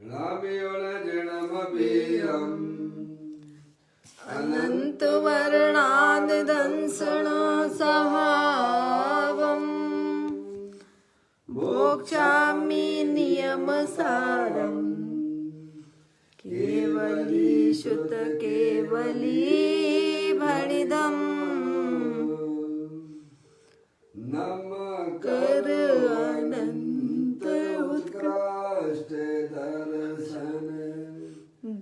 रामेणजनमवीरम् अनन्तवर्णादिदंसणसहावम् भोक्ष्यामि नियमसारम् केवली शुत केवली भणिदम् नम कर अनंत उत्कृष्ट दर्शन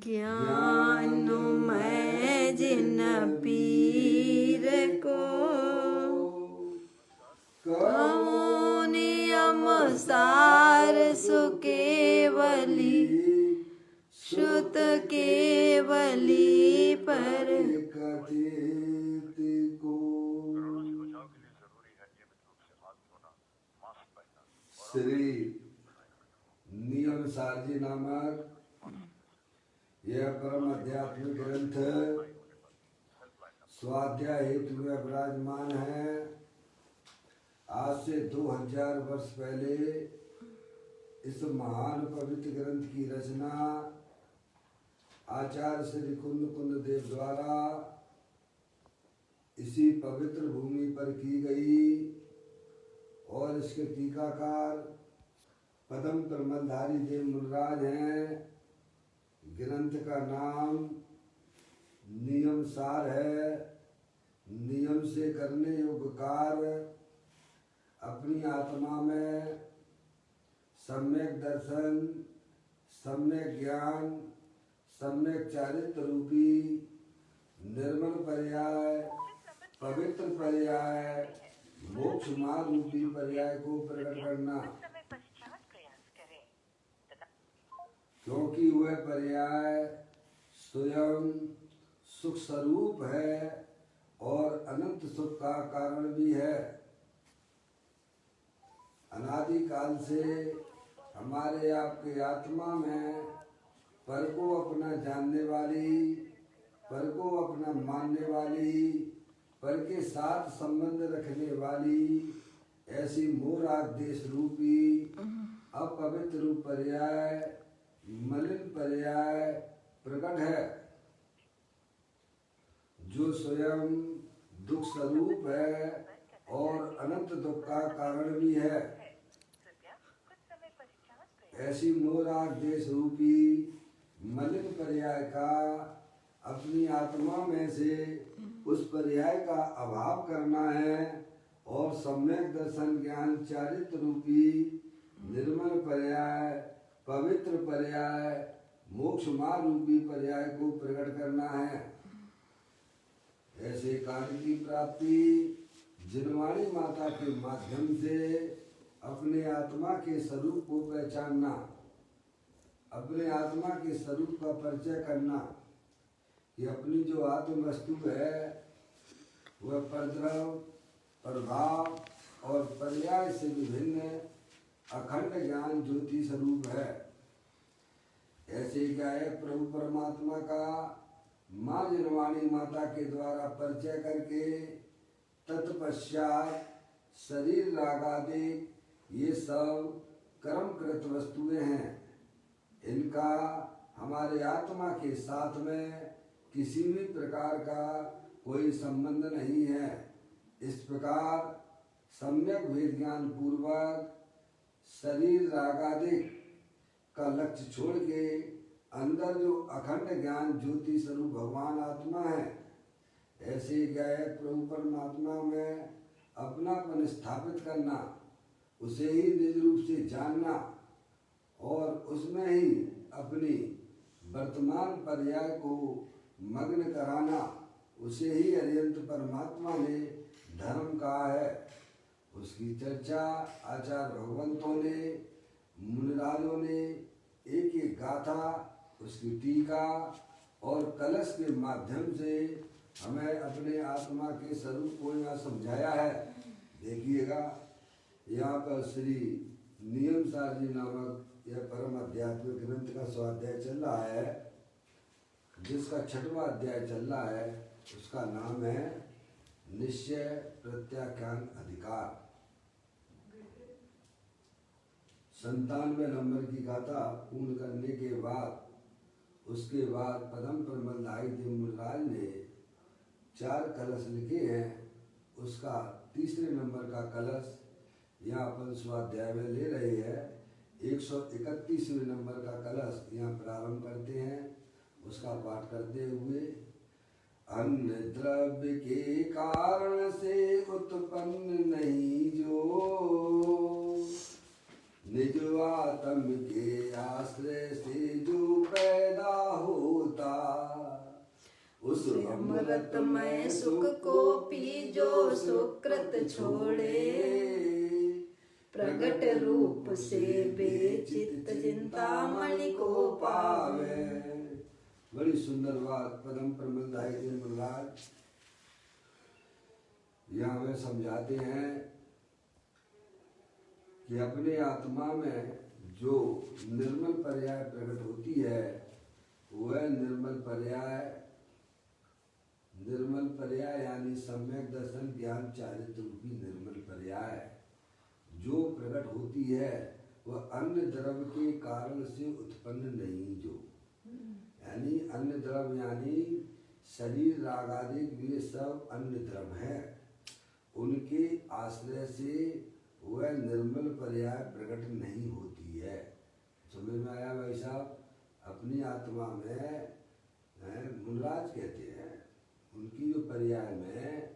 ज्ञानमय जिन पीर को कहो नियम सार सुकेवली श्रुत केवली पर कथित को। श्री नियम सार जी नामक यह परम आध्यात्मिक ग्रंथ स्वाध्याय हेतु में विराजमान है। आज से 2000 वर्ष पहले इस महान पवित्र ग्रंथ की रचना आचार्य श्री कुंद देव द्वारा इसी पवित्र भूमि पर की गई और इसके टीकाकार पदम परमलधारी देव मुनराज हैं। ग्रंथ का नाम नियम सार है। नियम से करने योग्य कार्य अपनी आत्मा में सम्यक दर्शन, सम्यक ज्ञान, सम्यक चारित्र रूपी निर्मल पर्याय, पवित्र पर्याय, मोक्ष मार्ग रूपी पर्याय को प्रकट करना, क्योंकि वह पर्याय स्वयं सुख स्वरूप है और अनंत सुख का कारण भी है। अनादि काल से हमारे आपके आत्मा में पर को अपना जानने वाली, पर को अपना मानने वाली, पर के साथ संबंध रखने वाली ऐसी मोराग देश रूपी अपवित्र रूप पर्याय, मलिन पर्याय प्रकट है, जो स्वयं दुख स्वरूप है और अनंत दुख का कारण भी है। ऐसी मोराग देश रूपी मलिन पर्याय का अपनी आत्मा में से उस पर्याय का अभाव करना है और सम्यक दर्शन ज्ञान चारित्र रूपी निर्मल पर्याय, पवित्र पर्याय, मोक्ष मार्ग रूपी पर्याय को प्रकट करना है। ऐसे कार्य की प्राप्ति जिनवाणी माता के माध्यम से अपने आत्मा के स्वरूप को पहचानना, अपने आत्मा के स्वरूप का परिचय करना कि अपनी जो आत्म वस्तु है वह परद्रव, प्रभाव और पर्याय से विभिन्न अखंड ज्ञान ज्योति स्वरूप है। ऐसे गायक प्रभु परमात्मा का माँ जिनवाणी माता के द्वारा परिचय करके तत्पश्चात शरीर रागादि ये सब कर्मकृत वस्तुएं हैं। इनका हमारे आत्मा के साथ में किसी भी प्रकार का कोई संबंध नहीं है। इस प्रकार सम्यक वेद ज्ञान पूर्वक शरीर रागादि का लक्ष्य छोड़ के अंदर जो अखंड ज्ञान ज्योति स्वरूप भगवान आत्मा है, ऐसे गायक प्रभु परमात्मा में अपनापन स्थापित करना, उसे ही निज रूप से जानना और उसमें ही अपनी वर्तमान पर्याय को मग्न कराना, उसे ही अरिहंत परमात्मा ने धर्म कहा है। उसकी चर्चा आचार्य भगवंतों ने, मुनिराजों ने एक एक गाथा, उसकी टीका और कलश के माध्यम से हमें अपने आत्मा के स्वरूप को यहाँ समझाया है। देखिएगा यहाँ पर श्री नियम सार जी नामक यह परम आध्यात्मिक ग्रंथ का स्वाध्याय चल रहा है, जिसका 6वां अध्याय चल रहा है। उसका नाम है निश्चय प्रत्याख्यान अधिकार। 97 नंबर की गाथा पूर्ण करने के बाद उसके बाद पदम परमलदाई देवराज ने 4 कलश लिखे हैं। उसका तीसरे नंबर का कलश यहाँ अपन स्वाध्याय में ले रहे हैं। 131वें नंबर का कलश यहाँ प्रारंभ करते हैं। उसका पाठ करते हुए अन्न द्रव्य के कारण से उत्पन्न नहीं जो, निज आत्म के आश्रय से जो पैदा होता, उस अमृतमय सुख को पी जो सुकृत छोड़े, प्रगट रूप से बेचित चिंतामणि को पावे। बड़ी सुंदर बात पदम परमलदाई देवराज यहाँ हमें समझाते हैं कि अपने आत्मा में जो निर्मल पर्याय प्रकट होती है वह निर्मल पर्याय यानी सम्यक दर्शन ज्ञान चारित्र रूपी निर्मल पर्याय जो प्रकट होती है वह अन्य द्रव्य के कारण से उत्पन्न नहीं जो, यानी अन्य द्रव्य यानी शरीर राग आदि वे सब अन्य द्रव्य हैं। उनके आश्रय से वह निर्मल पर्याय प्रकट नहीं होती है। समझ में आया भाई साहब? अपनी आत्मा में मुनराज कहते हैं उनकी जो पर्याय में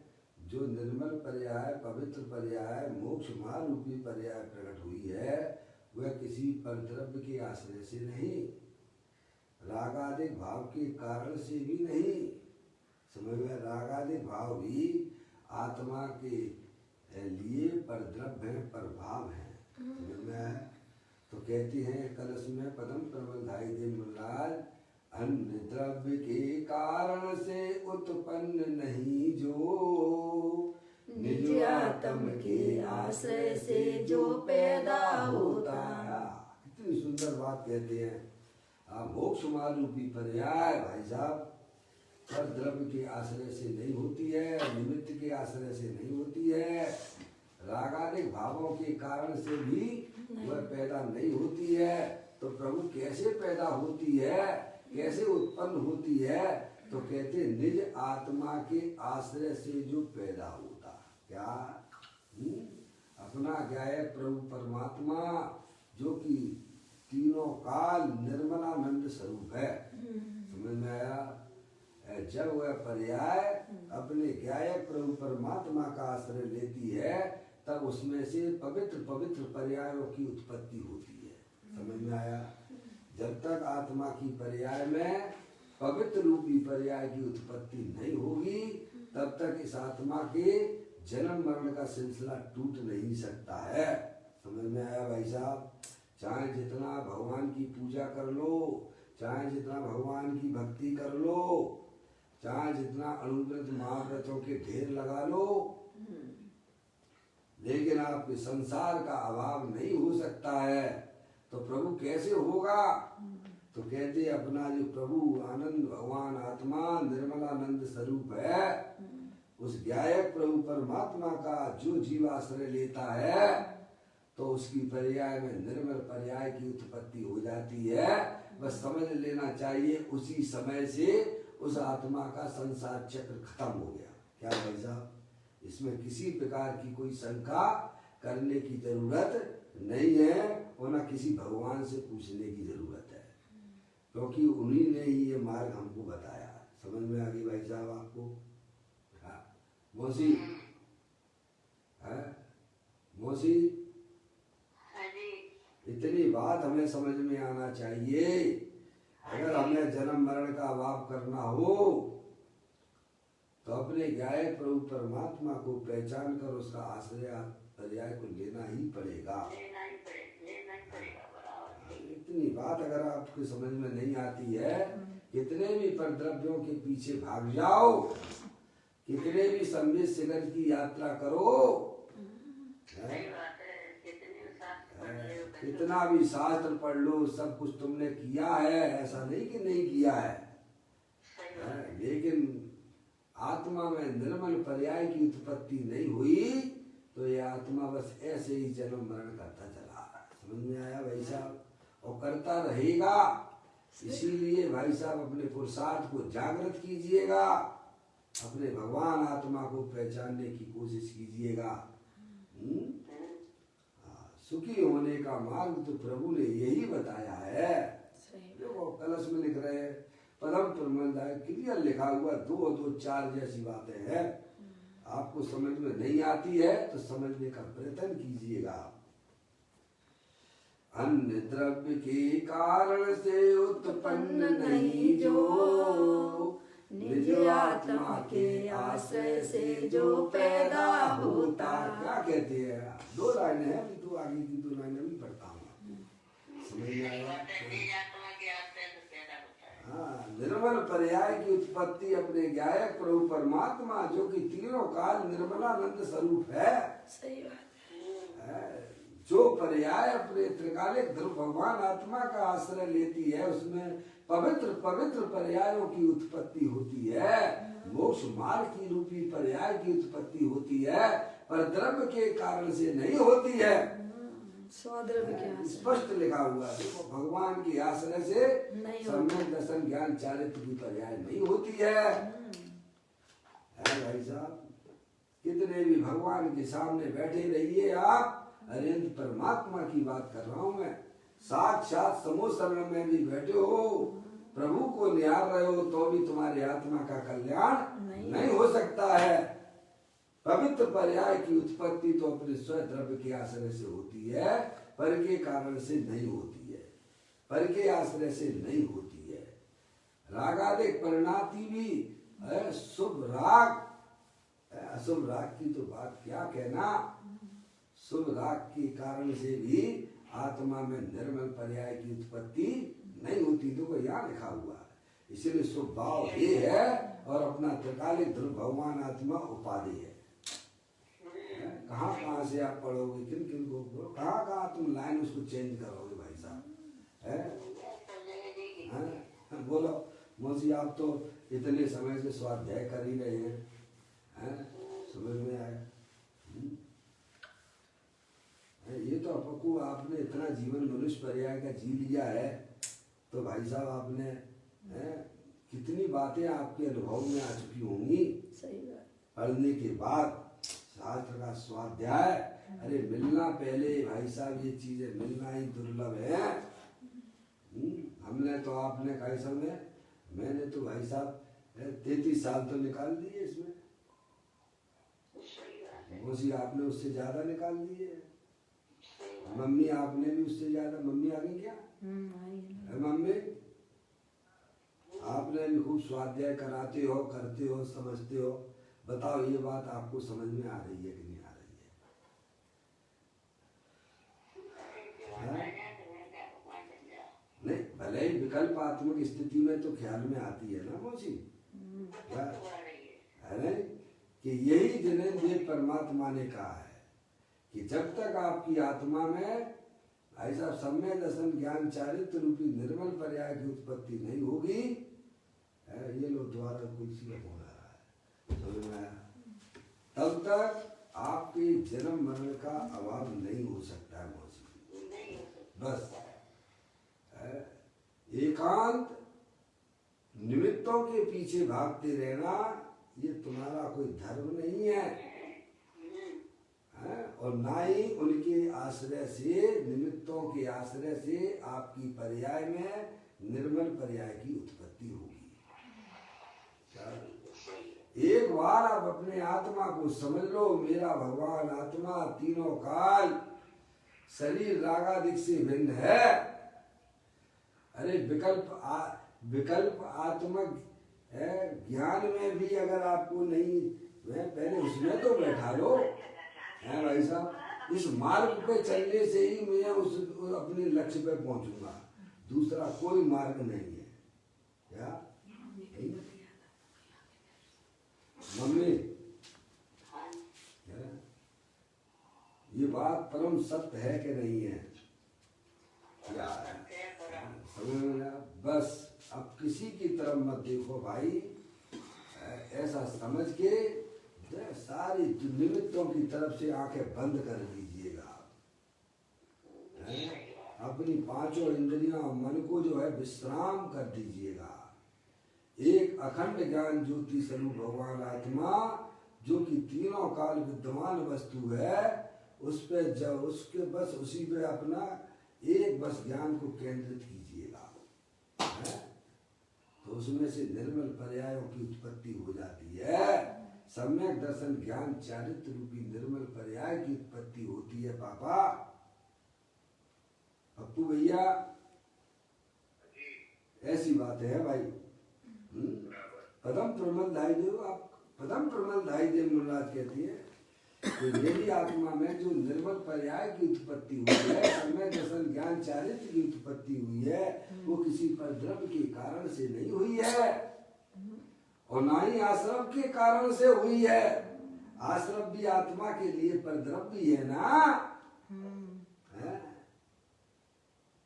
जो निर्मल पर्याय पवित्र पर्याय मोक्ष मार्ग रूपी पर्याय प्रकट हुई है वह किसी परद्रव्य के आश्रय से नहीं, रागादिक भाव के कारण से भी नहीं। समझ में? रागादिक भाव भी आत्मा के लिए परद्रव्य है, प्रभाव है। समझ में है? तो कहती हैं कलश में पदम परमलदाई देवराज अन्य द्रव्य के कारण से उत्पन्न नहीं जो, निज आत्म के आश्रय से जो पैदा होता। कितनी सुंदर बात कहते हैं। मोक्ष मार्ग रूपी पर्याय भाई साहब पर द्रव्य के आश्रय से नहीं होती है, निमित्त के आश्रय से नहीं होती है, रागादिक भावों के कारण से भी वह पैदा नहीं होती है। तो प्रभु कैसे पैदा होती है, कैसे उत्पन्न होती है? तो कहते निज आत्मा के आश्रय से जो पैदा होता। क्या? अपना क्या है? प्रभु परमात्मा जो कि तीनों काल निर्मलानंद स्वरूप है। समझ में आया? जब वह पर्याय अपने गायक प्रभु परमात्मा का आश्रय लेती है तब उसमें से पवित्र पवित्र पर्यायों की उत्पत्ति होती है। समझ में आया? जब तक आत्मा की पर्याय में पवित्र रूपी पर्याय की उत्पत्ति नहीं होगी तब तक इस आत्मा के जन्म मरण का सिलसिला टूट नहीं सकता है। समझ में आया भाई साहब? चाहे जितना भगवान की पूजा कर लो, चाहे जितना भगवान की भक्ति कर लो, चाहे जितना अनुव्रत महाव्रतों के ढेर लगा लो, लेकिन आपके संसार का अभाव नहीं हो सकता है। तो प्रभु कैसे होगा? तो कहते अपना जो प्रभु आनंद भगवान आत्मा निर्मलानंद स्वरूप है उस गायक प्रभु परमात्मा का जो जीव आश्रय लेता है तो उसकी पर्याय में निर्मल पर्याय की उत्पत्ति हो जाती है। बस समझ लेना चाहिए उसी समय से उस आत्मा का संसार चक्र खत्म हो गया। क्या भाई साहब? इसमें किसी प्रकार की कोई शंका करने की जरूरत नहीं है और न किसी भगवान से पूछने की जरूरत है, क्योंकि उन्हीं ने ही ये मार्ग हमको बताया। समझ में आ गई भाई साहब आपको? हाँ मौसी, है मौसी, इतनी बात हमें समझ में आना चाहिए। अगर हमें जन्म मरण का अभाव करना हो तो अपने गायक प्रभु परमात्मा को पहचान कर उसका आश्रय पर्याय को लेना ही पड़ेगा। इतनी बात अगर आपको समझ में नहीं आती है, कितने भी परद्रव्यों के पीछे भाग जाओ, कितने भी संदेश शिखर की यात्रा करो, कितना भी शास्त्र पढ़ लो, सब कुछ तुमने किया है, ऐसा नहीं कि नहीं किया है, लेकिन आत्मा में निर्मल पर्याय की उत्पत्ति नहीं हुई तो ये आत्मा बस ऐसे ही जन्म मरण करता चला रहा है। समझ में आया भाई साहब? और करता रहेगा। इसीलिए भाई साहब अपने पुरुषार्थ को जागृत कीजिएगा, अपने भगवान आत्मा को पहचानने की कोशिश कीजिएगा। सुखी होने का मार्ग तो प्रभु ने यही बताया है। देखो कलश में लिख रहे हैं परम प्रबंधाय, क्लियर लिखा हुआ, 2 2 4 जैसी बातें हैं। आपको समझ में नहीं आती है तो समझने का प्रयत्न कीजिएगा। अन्य द्रव्य के कारण से उत्पन्न नहीं जो, निज आत्मा के आश्रय से जो पैदा होता। क्या कहते हैं? 2 लाइनें हैं, मैं तो आगे की 2 लाइनें भी पढ़ता हूँ, समझ में आएगा? हाँ, निर्मल पर्याय की उत्पत्ति अपने गायक प्रभु परमात्मा, जो कि तीनों काल निर्मलानंद स्वरूप है। सही बात है। जो पर्याय अपने त्रिकालिक ध्रुव भगवान आत्मा का आश्रय लेती है, उसमें पवित्र पवित्र पर्यायों की उत्पत्ति होती है। मोक्ष मार्ग की रूपी पर्याय की उत्पत्ति होती है, पर द्रव्य के कारण से नहीं होती है। स्वद्रव्य के आश्रय स्पष्ट लिखा हुआ है। देखो भगवान के आश्रय से सम्यक दर्शन ज्ञान चारित्र की पर्याय नहीं होती है। भाई साहब, कितने भी भगवान के सामने बैठे रहिए आप, अरिहंत परमात्मा की बात कर रहा हूं मैं, साक्षात समोसरण में भी बैठे हो, प्रभु को निहार रहे हो, तो भी तुम्हारे आत्मा का कल्याण नहीं हो सकता है। पवित्र पर्याय की उत्पत्ति तो अपने स्वद्रव्य के आश्रय से होती है, पर के कारण से नहीं होती है, पर के आश्रय से नहीं होती है। रागादिक परिणाति भी शुभ राग, अशुभ राग की तो बात क्या कहना, शुभ राग के कारण से भी आत्मा में निर्मल पर्याय की उत्पत्ति नहीं होती। देखो यहाँ लिखा हुआ है, इसीलिए शुभ भाव ये है, और अपना त्रिकालिक ध्रुव भगवान आत्मा उपाधि है। कहाँ कहाँ से आप पढ़ोगे, किन किन को, कहाँ कहाँ तुम लाइन उसको चेंज करोगे भाई साहब? है बोलो मौसी, आप तो इतने समय से स्वाध्याय कर ही रहे हैं, समझ में आया? ये तो आपको, आपने इतना जीवन मनुष्य पर्याय का जी लिया है, तो भाई साहब आपने कितनी बातें आपके अनुभव में आ चुकी होंगी। सही बात। पढ़ने के बाद शास्त्र का स्वाध्याय, अरे मिलना पहले भाई साहब, ये चीजें मिलना ही दुर्लभ है। हमने तो, आपने कैसा में, मैंने तो भाई साहब 33 साल तो निकाल दिए इसमें, मौसी आपने उससे ज्यादा निकाल दिए, मम्मी आपने भी उससे ज्यादा। मम्मी आ गई क्या? मम्मी आपने भी खूब स्वाध्याय कराते हो, करते हो, समझते हो। बताओ ये बात आपको समझ में आ रही है कि नहीं आ रही है? नहीं, भले ही विकल्पात्मक स्थिति में तो ख्याल में आती है ना मौसी, है नहीं? कि यही जिन्हें ये परमात्मा ने कहा है कि जब तक आपकी आत्मा में ऐसा सम्यक दर्शन ज्ञान चारित्र रूपी निर्मल पर्याय की उत्पत्ति नहीं होगी, ये लोग द्वारा कोई सी हो रहा है, समझ में आया? तब तक आपके जन्म मरण का अभाव नहीं हो सकता है मौसी। बस एकांत निमित्तों के पीछे भागते रहना, ये तुम्हारा कोई धर्म नहीं है, और ना ही उनके आश्रय से, निमित्तों के आश्रय से आपकी पर्याय में निर्मल पर्याय की उत्पत्ति होगी। एक बार आप अपने आत्मा को समझ लो, मेरा भगवान आत्मा तीनों काल शरीर रागादिक से भिन्न है। अरे विकल्प आत्मक ज्ञान में भी अगर आपको नहीं, पहले उसमें तो बैठा लो है भाई साहब। इस मार्ग पे चलने से ही मैं उस अपने लक्ष्य पे पहुंचूंगा, दूसरा कोई मार्ग नहीं है। क्या मम्मी, ये बात परम सत्य है कि नहीं है? क्या समझ में आया? बस अब किसी की तरफ मत देखो भाई, ऐसा समझ के सारी निमित्तों की तरफ से आंखें बंद कर लीजिएगा। अपनी पांचों इंद्रियों और मन को जो है विश्राम कर दीजिएगा। एक अखंड ज्ञान ज्योति स्वरूप भगवान आत्मा जो कि तीनों काल विद्यमान वस्तु है, उस पे जब उसके बस उसी पे अपना एक बस ज्ञान को केंद्रित कीजिएगा, तो उसमें से निर्मल पर्यायों की उत्पत्ति हो जाती है। सम्यक दर्शन ज्ञान चारित्र रूपी निर्मल पर्याय की उत्पत्ति होती है। पापा पप्पू भैया ऐसी बात है भाई। पदम प्रमल धाई देव, आप पदम प्रमल धाई देव मुल्लाज कहती है कि मेरी आत्मा में जो निर्मल पर्याय की उत्पत्ति हुई है, समय दर्शन ज्ञान चारित्र की उत्पत्ति हुई है, वो किसी पर द्रव्य के कारण से नहीं हुई है और ना ही आश्रम के कारण से हुई है। आश्रम भी आत्मा के लिए पर द्रव्य ही है ना,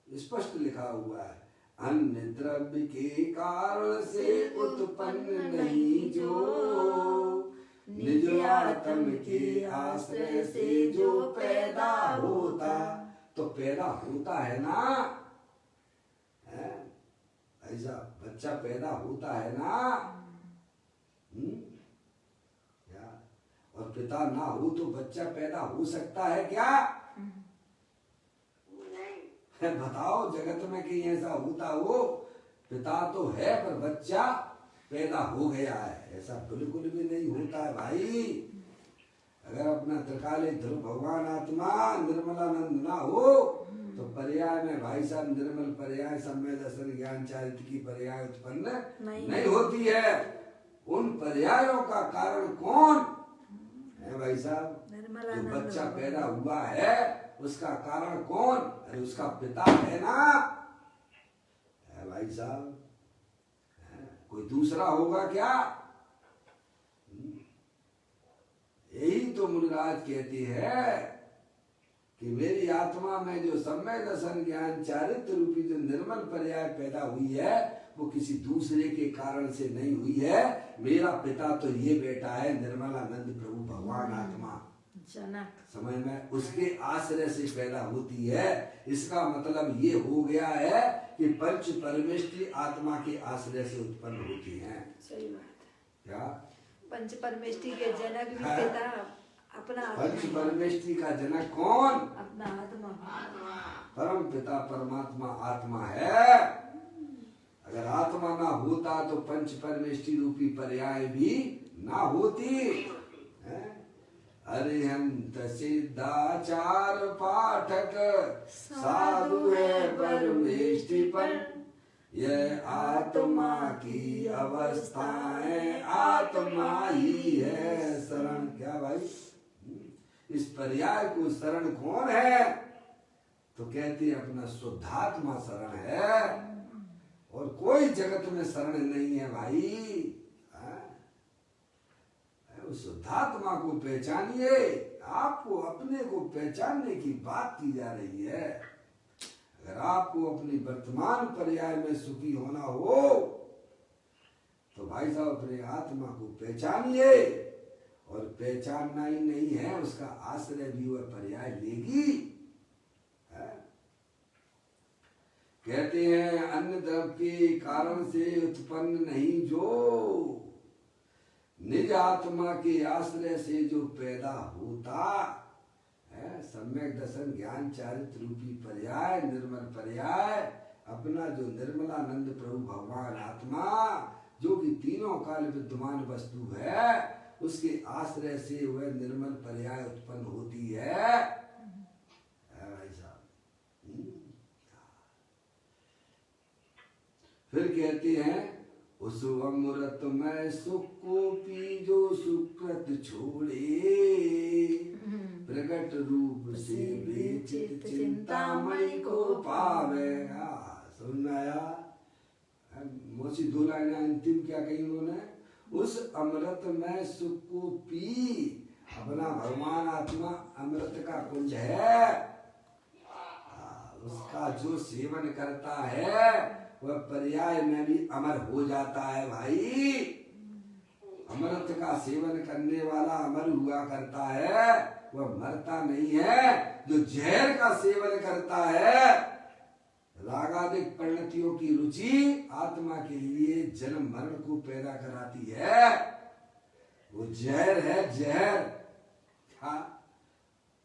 स्पष्ट लिखा हुआ है। अन्य द्रव्य के कारण से उत्पन्न नहीं जो, निज आत्म के आश्रय से जो पैदा होता, तो पैदा होता है ना, ऐसा बच्चा पैदा होता है ना, क्या? और पिता ना हो तो बच्चा पैदा हो सकता है क्या? बताओ जगत में कहीं ऐसा होता हो? पिता तो है पर बच्चा पैदा हो गया है, ऐसा बिल्कुल भी नहीं होता है भाई। अगर अपना त्रिकाले ध्रुव भगवान आत्मा निर्मलानंद ना हो तो पर्याय में भाई साहब निर्मल पर्याय सम्य दर्शन ज्ञान चारित्र की पर्याय उत्पन्न नहीं होती है। उन पर्यायों का कारण कौन है भाई साहब? जो बच्चा पैदा हुआ है उसका कारण कौन? अरे उसका पिता है ना भाई साहब, कोई दूसरा होगा क्या? यही तो मुनिराज कहती है कि मेरी आत्मा में जो सम्य दर्शन ज्ञान चारित्र रूपी जो निर्मल पर्याय पैदा हुई है वो किसी दूसरे के कारण से नहीं हुई है। मेरा पिता तो ये बेटा है निर्मलानंद प्रभु भगवान आत्मा, समय में उसके आश्रय से पैदा होती है। इसका मतलब ये हो गया है कि पंच परमेष्टि आत्मा के आश्रय से उत्पन्न होती हैं। सही बात है। क्या पंच परमेष्टि के जनक भी पिता अपना पंच परमेष्टि का जनक कौन? अपना आत्मा। परम पिता परमात्मा आत्मा है। अगर आत्मा ना होता तो पंच परमेष्टि रूपी पर्याय भी ना होती है। अरिहंत सिद्धाचार पाठक साधु है परमेष्टिपन, यह आत्मा की अवस्थाएं आत्मा ही है शरण। क्या भाई? इस पर्याय को शरण कौन है? तो कहते हैं अपना शुद्धात्मा शरण है और कोई जगत में शरण नहीं है भाई। शुद्धात्मा को पहचानिए। आपको अपने को पहचानने की बात की जा रही है। अगर आपको अपनी वर्तमान पर्याय में सुखी होना हो तो भाई साहब अपने आत्मा को पहचानिए, और पहचानना ही नहीं है उसका आश्रय भी वह पर्याय लेगी। कहते हैं अन्य द्रव्य के कारण से उत्पन्न नहीं जो, निज आत्मा के आश्रय से जो पैदा होता है। सम्यक दर्शन ज्ञान चारित्र रूपी पर्याय निर्मल पर्याय अपना जो निर्मलानंद प्रभु भगवान आत्मा जो कि तीनों काल विद्यमान वस्तु है, उसके आश्रय से वह निर्मल पर्याय उत्पन्न होती है। भाई साहब फिर कहते हैं उस अमृत में सुख को पी जो सुकृत छोड़े, प्रगट रूप से बेचित चिंतामणि को पावेगा। समझ में आया? मोची दो लाइन अंतिम क्या कही उन्होंने? उस अमृत में सुख को पी। अपना भगवान आत्मा अमृत का कुंज है, उसका जो सेवन करता है वह पर्याय में भी अमर हो जाता है भाई। अमृत का सेवन करने वाला अमर हुआ करता है। वह मरता नहीं है। जो जहर का सेवन करता है, रागादिक परिणतियों की रुचि आत्मा के लिए जन्म मरण को पैदा कराती है। वो जहर है, जहर।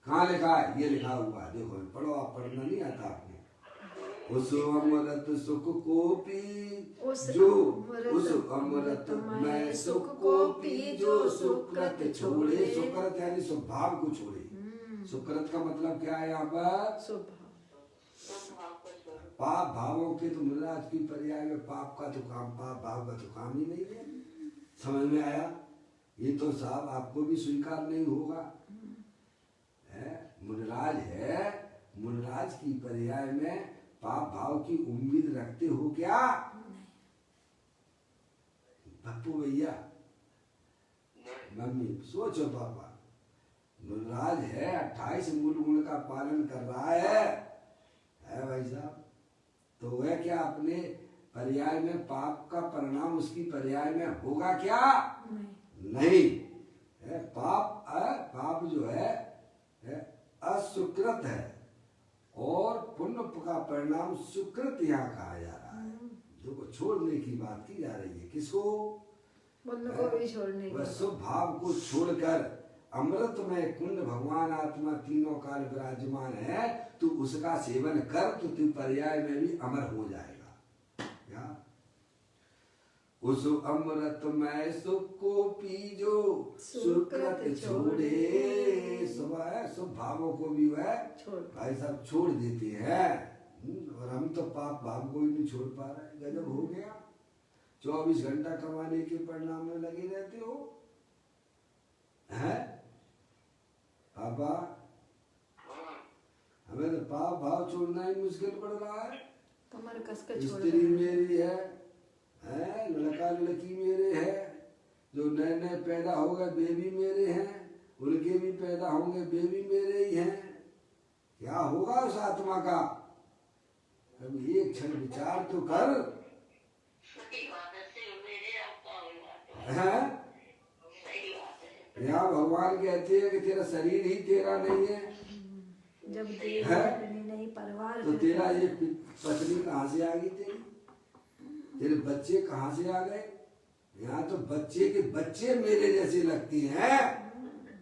कहाँ लिखा है? ये लिखा हुआ है, देखो पढ़ो, आप पढ़ना नहीं आता आपने। उस अमृत सुख को पी जो, उस अमृत में सुख को पी जो सुकृत छोड़े। सुकृत यानी स्वभाव को छोड़े। सुकृत का मतलब क्या है यहाँ पर? पाप भावों के तो महाराज की पर्याय में पाप का तो काम, पाप भाव का तो काम ही नहीं है। समझ में आया? ये तो साहब आपको भी स्वीकार नहीं होगा। मुनराज है, मुनराज की पर्याय में पाप भाव की उम्मीद रखते हो क्या? पप्पू भैया, मम्मी सोचो पापा, मुनराज है, 28 मूल गुण का पालन कर रहा है भाई साहब। तो वह क्या अपने पर्याय में पाप का परिणाम उसकी पर्याय में होगा क्या? नहीं। पाप जो है असुकृत है और पुण्य का परिणाम सुकृत यहाँ कहा जा रहा है। जो छोड़ने की बात की जा रही है, किसको? पुण्य को भी छोड़ने वह स्वभाव को छोड़कर अमृत में कुंड भगवान आत्मा तीनों काल विराजमान है, तू उसका सेवन कर तो तू पर्याय में भी अमर हो जाएगा। क्या? उस अमृत में सुख को पीजो सुकृत छोड़े। सब भावों को भी वह भाई साहब छोड़ देते हैं। और हम तो पाप भाव को ही नहीं छोड़ पा रहे। गजब हो गया। 24 घंटा कमाने के परिणाम में लगे रहते हो हैं पापा। हमें तो पाप भाव छोड़ना ही मुश्किल पड़ रहा है। कमर कस के छोड़। स्त्री मेरी है, लड़का लड़की मेरे है, जो नए नए पैदा हो गए बेबी मेरे हैं, उनके भी पैदा होंगे बेबी मेरे ही हैं। क्या होगा उस आत्मा का? अब एक क्षण विचार तो कर। यहाँ भगवान कहते हैं कि तेरा शरीर ही तेरा नहीं है। जब नहीं परिवार तो तेरा ये पत्नी कहाँ से आ गई? तेरे बच्चे कहाँ से आ गए? यहाँ तो बच्चे के बच्चे मेरे जैसे लगती हैं।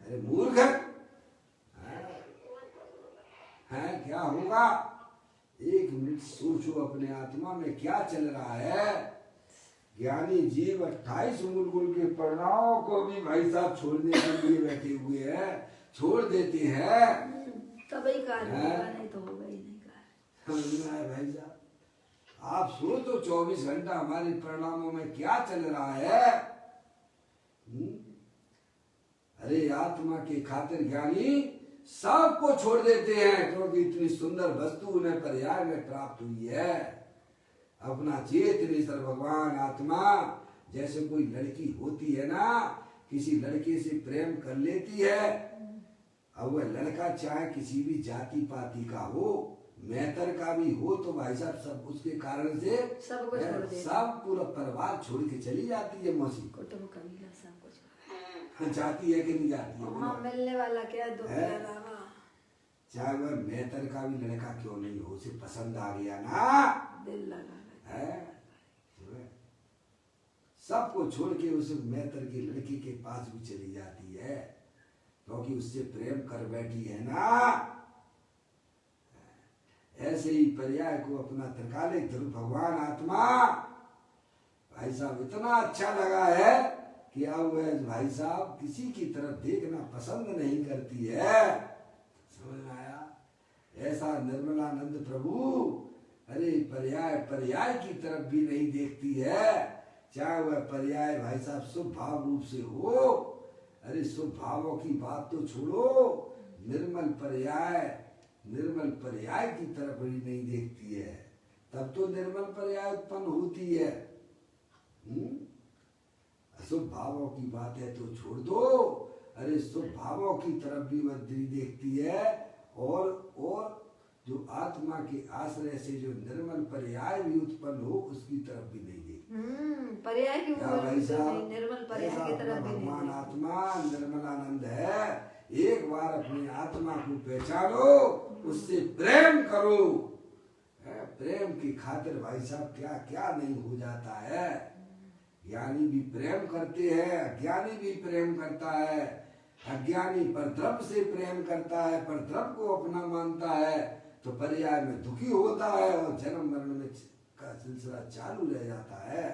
अरे मूर्ख है। क्या होगा? एक मिनट सोचो अपने आत्मा में क्या चल रहा है। ज्ञानी जीव 28 मूल गुण के परिणामों को भी भाई साहब छोड़ने के लिए बैठे हुए हैं, छोड़ देते हैं। तभी कार्य होगा, नहीं तो होगा ही नहीं कार्य। समझ में आया भाई साहब? आप सोचो 24 घंटा हमारे परिणामों में क्या चल रहा है। अरे आत्मा के खातिर ज्ञानी सबको छोड़ देते हैं, क्योंकि इतनी सुंदर वस्तु उन्हें पर्याय में प्राप्त हुई है। अपना चेतनेश्वर भगवान आत्मा, जैसे कोई लड़की होती है ना, किसी लड़के से प्रेम कर लेती है। अब वह लड़का चाहे किसी भी जाति पाति का हो, मेहतर का भी हो, तो भाई साहब सब उसके कारण से सबको छोड़ देती है। सब पूरा परिवार छोड़ के चली जाती है। मौसी कुटुंब कबीला सब कुछ जाती है कि नहीं जाती है? वहाँ मिलने वाला क्या दुख के अलावा। चाहे वह मेहतर का भी लड़का क्यों नहीं हो, उसे पसंद आ गया ना, दिल लगा है, सबको छोड़ के उस मेहतर की लड़की के पास भी चली जाती है, क्योंकि उससे प्रेम कर बैठी है ना। ऐसे ही पर्याय को अपना त्रिकालिक ध्रुव भगवान आत्मा भाई साहब इतना अच्छा लगा है कि अब वह भाई साहब किसी की तरफ देखना पसंद नहीं करती है। समझ में आया? ऐसा निर्मलानंद प्रभु अरे पर्याय की तरफ भी नहीं देखती है, चाहे वह पर्याय भाई साहब शुभ भाव रूप से हो। अरे शुभ भावों की बात तो छोड़ो, निर्मल पर्याय की तरफ भी नहीं देखती है, तब तो निर्मल पर्याय उत्पन्न होती है। अशुभ भावों की बात है तो छोड़ दो। अरे शुभ भावों की तरफ भी वह देखती है, और जो आत्मा के आश्रय से जो निर्मल पर्याय भी उत्पन्न हो उसकी तरफ भी नहीं देखती। पर्याय की भाई साहब निर्मल पर्याय की तरफ भी नहीं। भगवान आत्मा निर्मलानंद है, एक बार अपनी आत्मा को पहचानो, उससे प्रेम करो। प्रेम की खातिर भाई साहब क्या क्या नहीं हो जाता है। ज्ञानी भी प्रेम करते हैं, अज्ञानी भी प्रेम करता है। अज्ञानी परद्रव्य से प्रेम करता है, परद्रव्य को अपना मानता है, तो पर्याय में दुखी होता है और जन्म मरण में का सिलसिला चालू रह जाता है।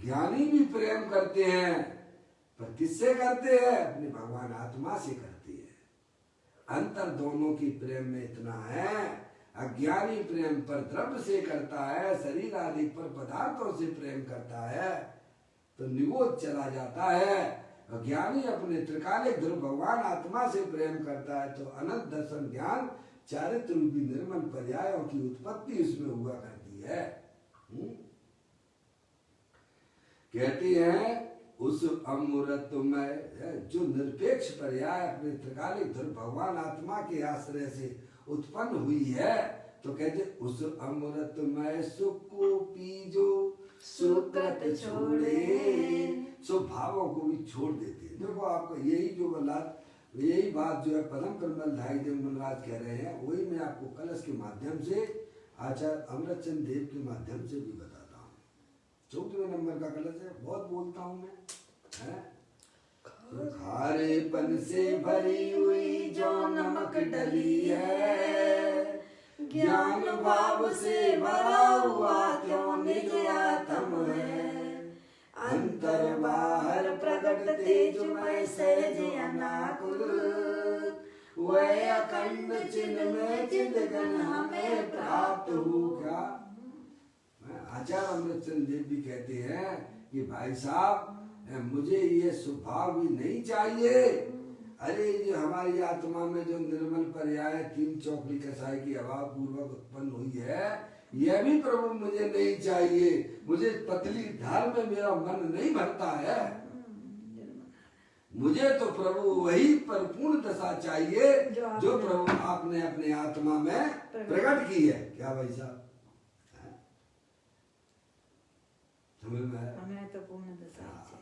ज्ञानी भी प्रेम करते हैं, पर किससे करते हैं? अपने भगवान आत्मा से करते हैं। अंतर दोनों की प्रेम में इतना है। अज्ञानी प्रेम पर द्रव्य से करता है, शरीर आदि पर पदार्थों से प्रेम करता है, तो निरोध चला जाता है। ज्ञानी अपने त्रिकालिक ध्रुव भगवान आत्मा से प्रेम करता है, तो अनंत दर्शन ज्ञान चारित्र रूपी निर्मल पर्यायों की उत्पत्ति उसमें हुआ करती है। कहती हैं उस अमूर्त में जो निरपेक्ष पर्याय अपने त्रिकालिक ध्रुव भगवान आत्मा के आश्रय से उत्पन्न हुई है, तो कहते उस अमृत में सुख को पीजो सुकृत छोड़े, सो भावों को भी छोड़ देते हैं। देखो आपको यही बात जो है परम परिमल धाई देव मनराज कह रहे हैं, वही मैं आपको कलश के माध्यम से आचार्य अमृतचंद देव के माध्यम से भी बताता हूँ। 14वें नंबर का कलश है, बहुत बोलता हूँ मैं। खारेपन से भरी हुई जो नमक डली है, ज्ञान भाव से भरा हुआ क्यों निज आत्म है। अंतर बाहर प्रकट तेजमय सहज अनाकुल, वह अखंड चिन्ह में चिदगन हमें प्राप्त हो। क्या आचार्य अमृतचंद देव भी कहते हैं कि भाई साहब मुझे ये स्वभाव भी नहीं चाहिए। अरे ये हमारी आत्मा में जो निर्मल पर्याय तीन चौकड़ी कसाई की अभाव पूर्वक उत्पन्न हुई है, यह भी प्रभु मुझे नहीं चाहिए। मुझे पतली ढाल में मेरा मन नहीं भरता है। मुझे तो प्रभु वही परिपूर्ण दशा चाहिए जो प्रभु आपने अपने आत्मा में प्रकट की है। क्या भाई साहब, हमें तो पूर्ण दशा चाहिए।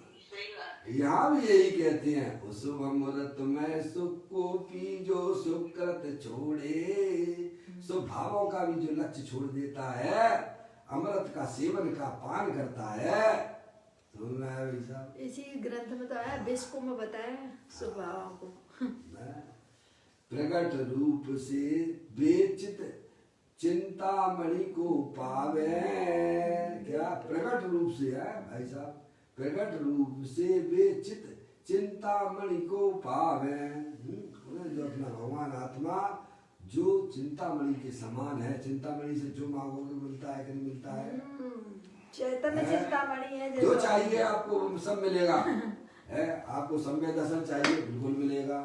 यहाँ भी यही कहते हैं उस अमृत में सुख को पीजो सुकृत छोड़े, सो भावों का भी जो लक्ष्य छोड़ देता है, अमृत का सेवन का पान करता है। सुन रहा है भाई साहब, इसी ग्रंथ में तो आया, विश्व में बताया स्वभावों को। प्रकट रूप से बेचित चिंतामणि को पावे। क्या प्रकट रूप से है भाई साहब, प्रकट रूप से बेचित चिंतामणि को पावे। जो अपना भगवान आत्मा जो चिंतामणि के समान है, चिंतामणि से जो मांगोगे मिलता है कि नहीं मिलता है? चैतन्य चिंतामणि है, जो चाहिए आपको सब मिलेगा। आपको सम्यक दर्शन चाहिए, बिल्कुल मिलेगा।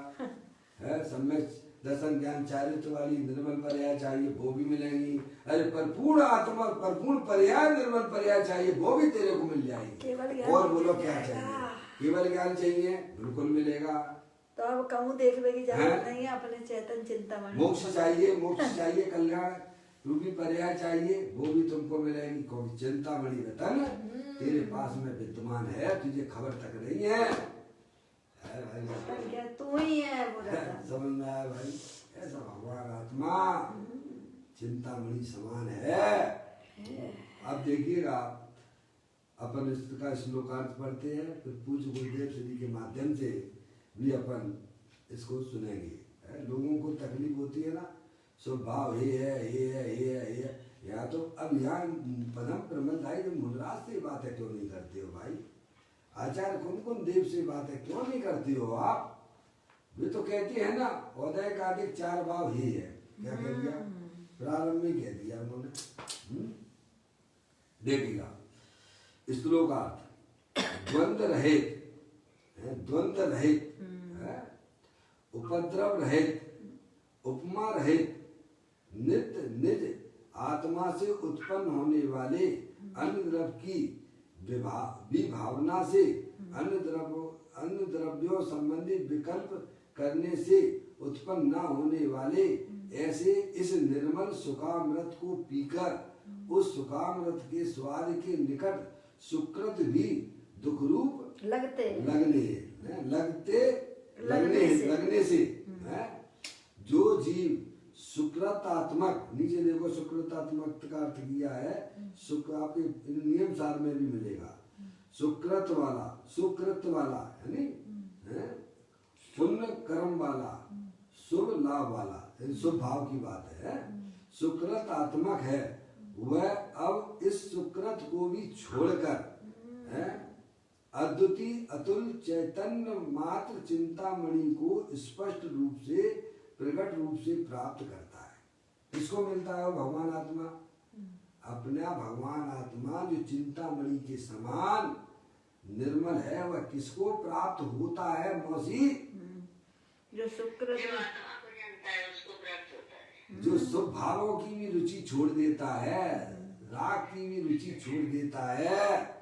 सम्यक दर्शन ज्ञान चारित्र वाली निर्मल पर्याय चाहिए, वो भी मिलेंगी। अरे परिपूर्ण आत्मा परिपूर्ण पर्याय निर्मल पर्याय चाहिए, वो भी तेरे को मिल जाएगी। और बोलो क्या चाहिए? केवल ज्ञान चाहिए, बिल्कुल मिलेगा। तो अब कहूँ देखने की जरूरत नहीं है, अपने चेतन चिंतामणि। मोक्ष चाहिए, कल्याण रूपी पर्याय चाहिए, वो भी तुमको मिलेगी। कौन चिंतामणि रतन तेरे पास में विद्यमान है, तुझे खबर तक नहीं है। क्या तू ही है वो समझ में आया भाई? ऐसा भगवान आत्मा चिंतामणि समान है। अब देखिएगा, अपन इसका श्लोकार्थ पढ़ते हैं, फिर पूज्य गुरुदेव श्री के माध्यम से भी अपन इसको सुनेंगे। लोगों को तकलीफ होती है ना, स्वभाव ये है। या तो अब यहाँ पदम प्रमदाई मुद्राज से बातें क्यों नहीं करते हो भाई? आचार्य कुन देव से बातें क्यों नहीं करती हो आप? वे तो कहती है ना, उदय का अधिक 4 भाव ही है। क्या कह दिया? प्रारंभ में कह दिया उन्होंने। देखिएगा श्लोकार्थ, द्वंद्व रहित, उपद्रव रहित, उपमा रहित, नित्य निज आत्मा से उत्पन्न होने वाले अन्य द्रव्य की विभावना से अन्य द्रव्यों संबंधी विकल्प करने से उत्पन्न न होने वाले ऐसे इस निर्मल सुखामृत को पीकर उस सुखामृत के स्वाद के निकट सुकृत भी दुख रूप लगते लगने से है। जो जीव सुकृतात्मक, नीचे देखो सुकृतात्मक का अर्थ किया है, शुक्र आपके नियम सार में भी मिलेगा, सुकृत वाला यानी पुण्य कर्म वाला, शुभ लाभ वाला, शुभ भाव की बात है, सुकृतात्मक है वह अब इस सुकृत को भी छोड़कर अद्वितीय अतुल चैतन्य मात्र चिंतामणि को स्पष्ट रूप से, प्रकट रूप से प्राप्त करता है। किसको मिलता है वो भगवान आत्मा? अपना भगवान आत्मा जो चिंतामणि के समान निर्मल है, वह किसको प्राप्त होता है मौसी? जो शुक्र जो आत्मा को जानता है उसको प्राप्त होता है। जो शुभ भावों की भी रुचि छोड़ देता है, राग की भी रुचि छोड़ देता है,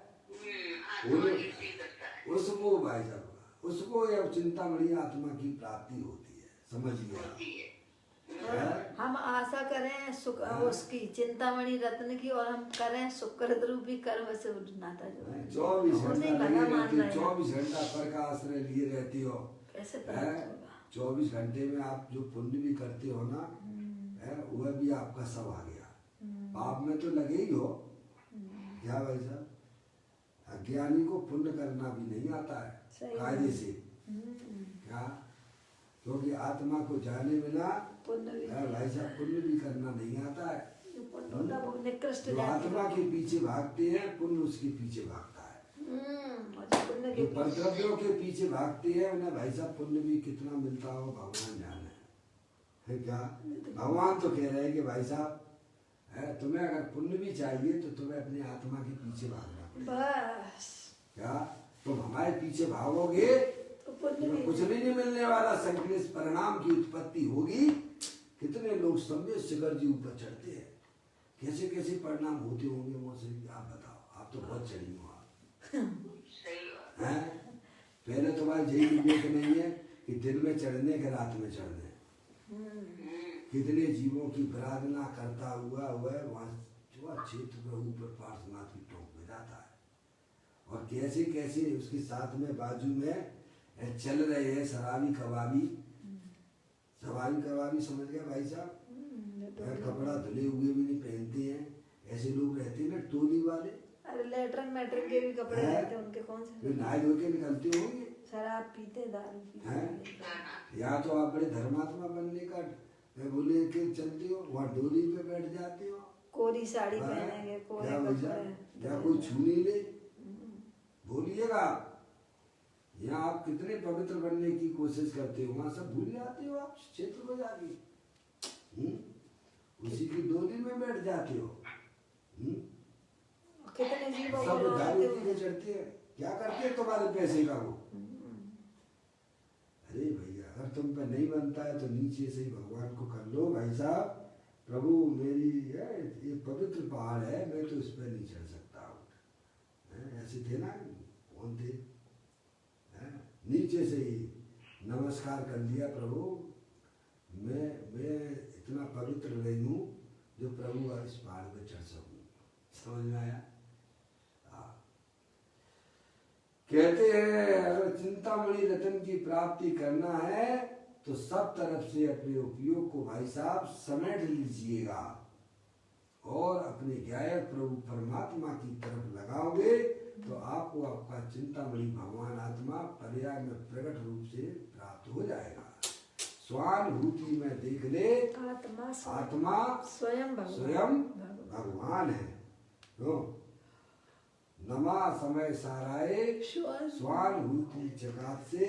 उसको भाई साहब, उसको यह चिंतामणि आत्मा की प्राप्ति होती है। समझ गया? हम आशा करें उसकी चिंतामणि रत्न की, और हम करें शुक्र रूपी कर्म से नाता जो 24 घंटा पर का आश्रय लिए रहती हो, कैसे 24 घंटे में आप जो पुण्य भी करते हो ना, वह भी आपका सब आ गया। पाप में तो लगे ही हो क्या भाई साहब? अज्ञानी को पुण्य करना भी नहीं आता है कायदे से, क्या? क्योंकि आत्मा को जाने बिना भाई साहब पुण्य भी करना नहीं आता है। जो आत्मा के पीछे भागते हैं, पुण्य उसके पीछे भागता है। जो परद्रव्यों के पीछे भागते हैं उन्हें भाई साहब पुण्य भी कितना मिलता हो भगवान जाने है क्या? भगवान तो कह रहे हैं कि भाई साहब तुम्हें अगर पुण्य भी चाहिए तो तुम्हें अपने आत्मा के पीछे भागना बस। क्या तुम हमारे पीछे भागोगे तो कुछ भी नहीं मिलने वाला, संकलेश परिणाम की उत्पत्ति होगी। कितने लोग समझे शिखर जी ऊपर चढ़ते हैं, कैसे कैसे परिणाम होते होंगे मुझसे आप बताओ। आप तो बहुत चढ़ी हो आप पहले तुम्हारी यही विवेक नहीं है कि दिन में चढ़ने के रात में चढ़ने। कितने जीवों की प्रार्थना करता हुआ वह क्षेत्र में ऊपर पार्श्वनाथ की टोक में जाता है, और कैसे कैसे उसके साथ में बाजू में चल रहे हैं शराबी कबाबी समझ गया भाई साहब? कपड़ा धुले हुए भी नहीं पहनते हैं, ऐसे लोग रहते हैं ना टोली वाले। अरे लेटरन मैट्रिक के भी कपड़े रहते हैं उनके, कौन से नहाए धो के निकलते होंगे, शराब पीते दारू पीते। या तो आप बड़े धर्मात्मा बनने का बोले के चलते हो, वहाँ डोली पे बैठ जाते हो, कोरी साड़ी पहनेंगे, कोरे कपड़े, क्या कोई छू नहीं ले? बोलिएगा यहाँ आप कितने पवित्र बनने की कोशिश करते हो, वहाँ सब भूल जाते हो आप क्षेत्र में जाके, उसी की डोली में बैठ जाते हो। कितने जीवों सब दारू पी के चढ़ते हैं, क्या करते हैं तुम्हारे पैसे का वो? अरे भैया अगर तुम पे नहीं बनता है तो नीचे से ही भगवान को कर लो भाई साहब, प्रभु मेरी ये पवित्र पहाड़ है, मैं तो इस पर नहीं चढ़ सकता हूँ। ऐसे थे ना, कौन थे? नीचे से ही नमस्कार कर लिया, प्रभु मैं इतना पवित्र नहीं हूँ जो प्रभु इस पहाड़ पे चढ़ सकूँ। समझ में आया? कहते हैं अगर चिंतामणि रतन की प्राप्ति करना है तो सब तरफ से अपने उपयोग को भाई साहब समेट लीजिएगा, और अपने गायक प्रभु परमात्मा की तरफ लगाओगे तो आपको आपका चिंतामणि भगवान आत्मा पर्याय में प्रकट रूप से प्राप्त हो जाएगा। स्वानुभूति में देख ले आत्मा स्वयं भगवान है। तो नमा समय साराए स्वानुभूति जगत से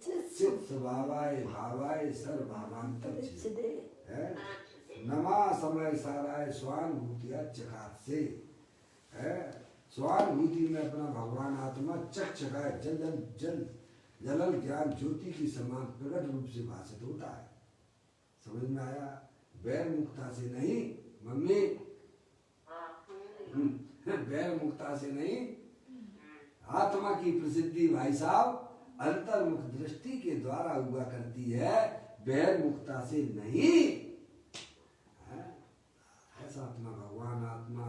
चित स्वभावाय भावाय सर्वभावांतर है। नमा समय साराय स्वानुभूतिया चकात से है। स्वानुभूति में अपना भगवान आत्मा चकचकाए जलल ज्ञान ज्योति की समान प्रकट रूप से भाषित होता है। समझ में आया? बैर मुक्ता से नहीं मम्मी, बैर मुक्ता से नहीं, आत्मा की प्रसिद्धि भाई साहब अंतर्मुख दृष्टि के द्वारा हुआ करती है, बैर मुक्ता से नहीं। ऐसा आत्मा भगवान आत्मा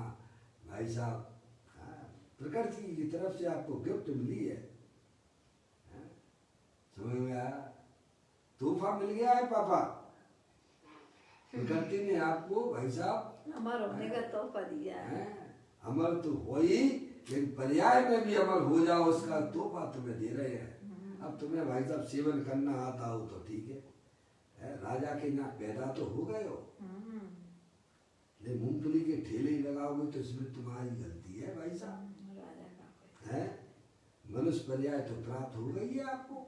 भाई साहब प्रकृति की तरफ से आपको गिफ्ट मिली है। समझ में आया? तोहफा मिल गया है पापा। प्रकृति ने आपको भाई साहब अमर होने का तोहफा दिया है। अमर तो हो ही, लेकिन पर्याय में भी अमर हो जाओ, उसका तोहफा तुम्हें दे रहे हैं। अब तुम्हें भाई साहब सेवन करना आता हो तो ठीक है, राजा के यहाँ पैदा तो हो गए हो, लेकिन मूंगफली के ठेले ही लगाओगे तो इसमें तुम्हारी गलती है भाई साहब। राजा का है मनुष्य पर्याय तो प्राप्त हो गई है आपको,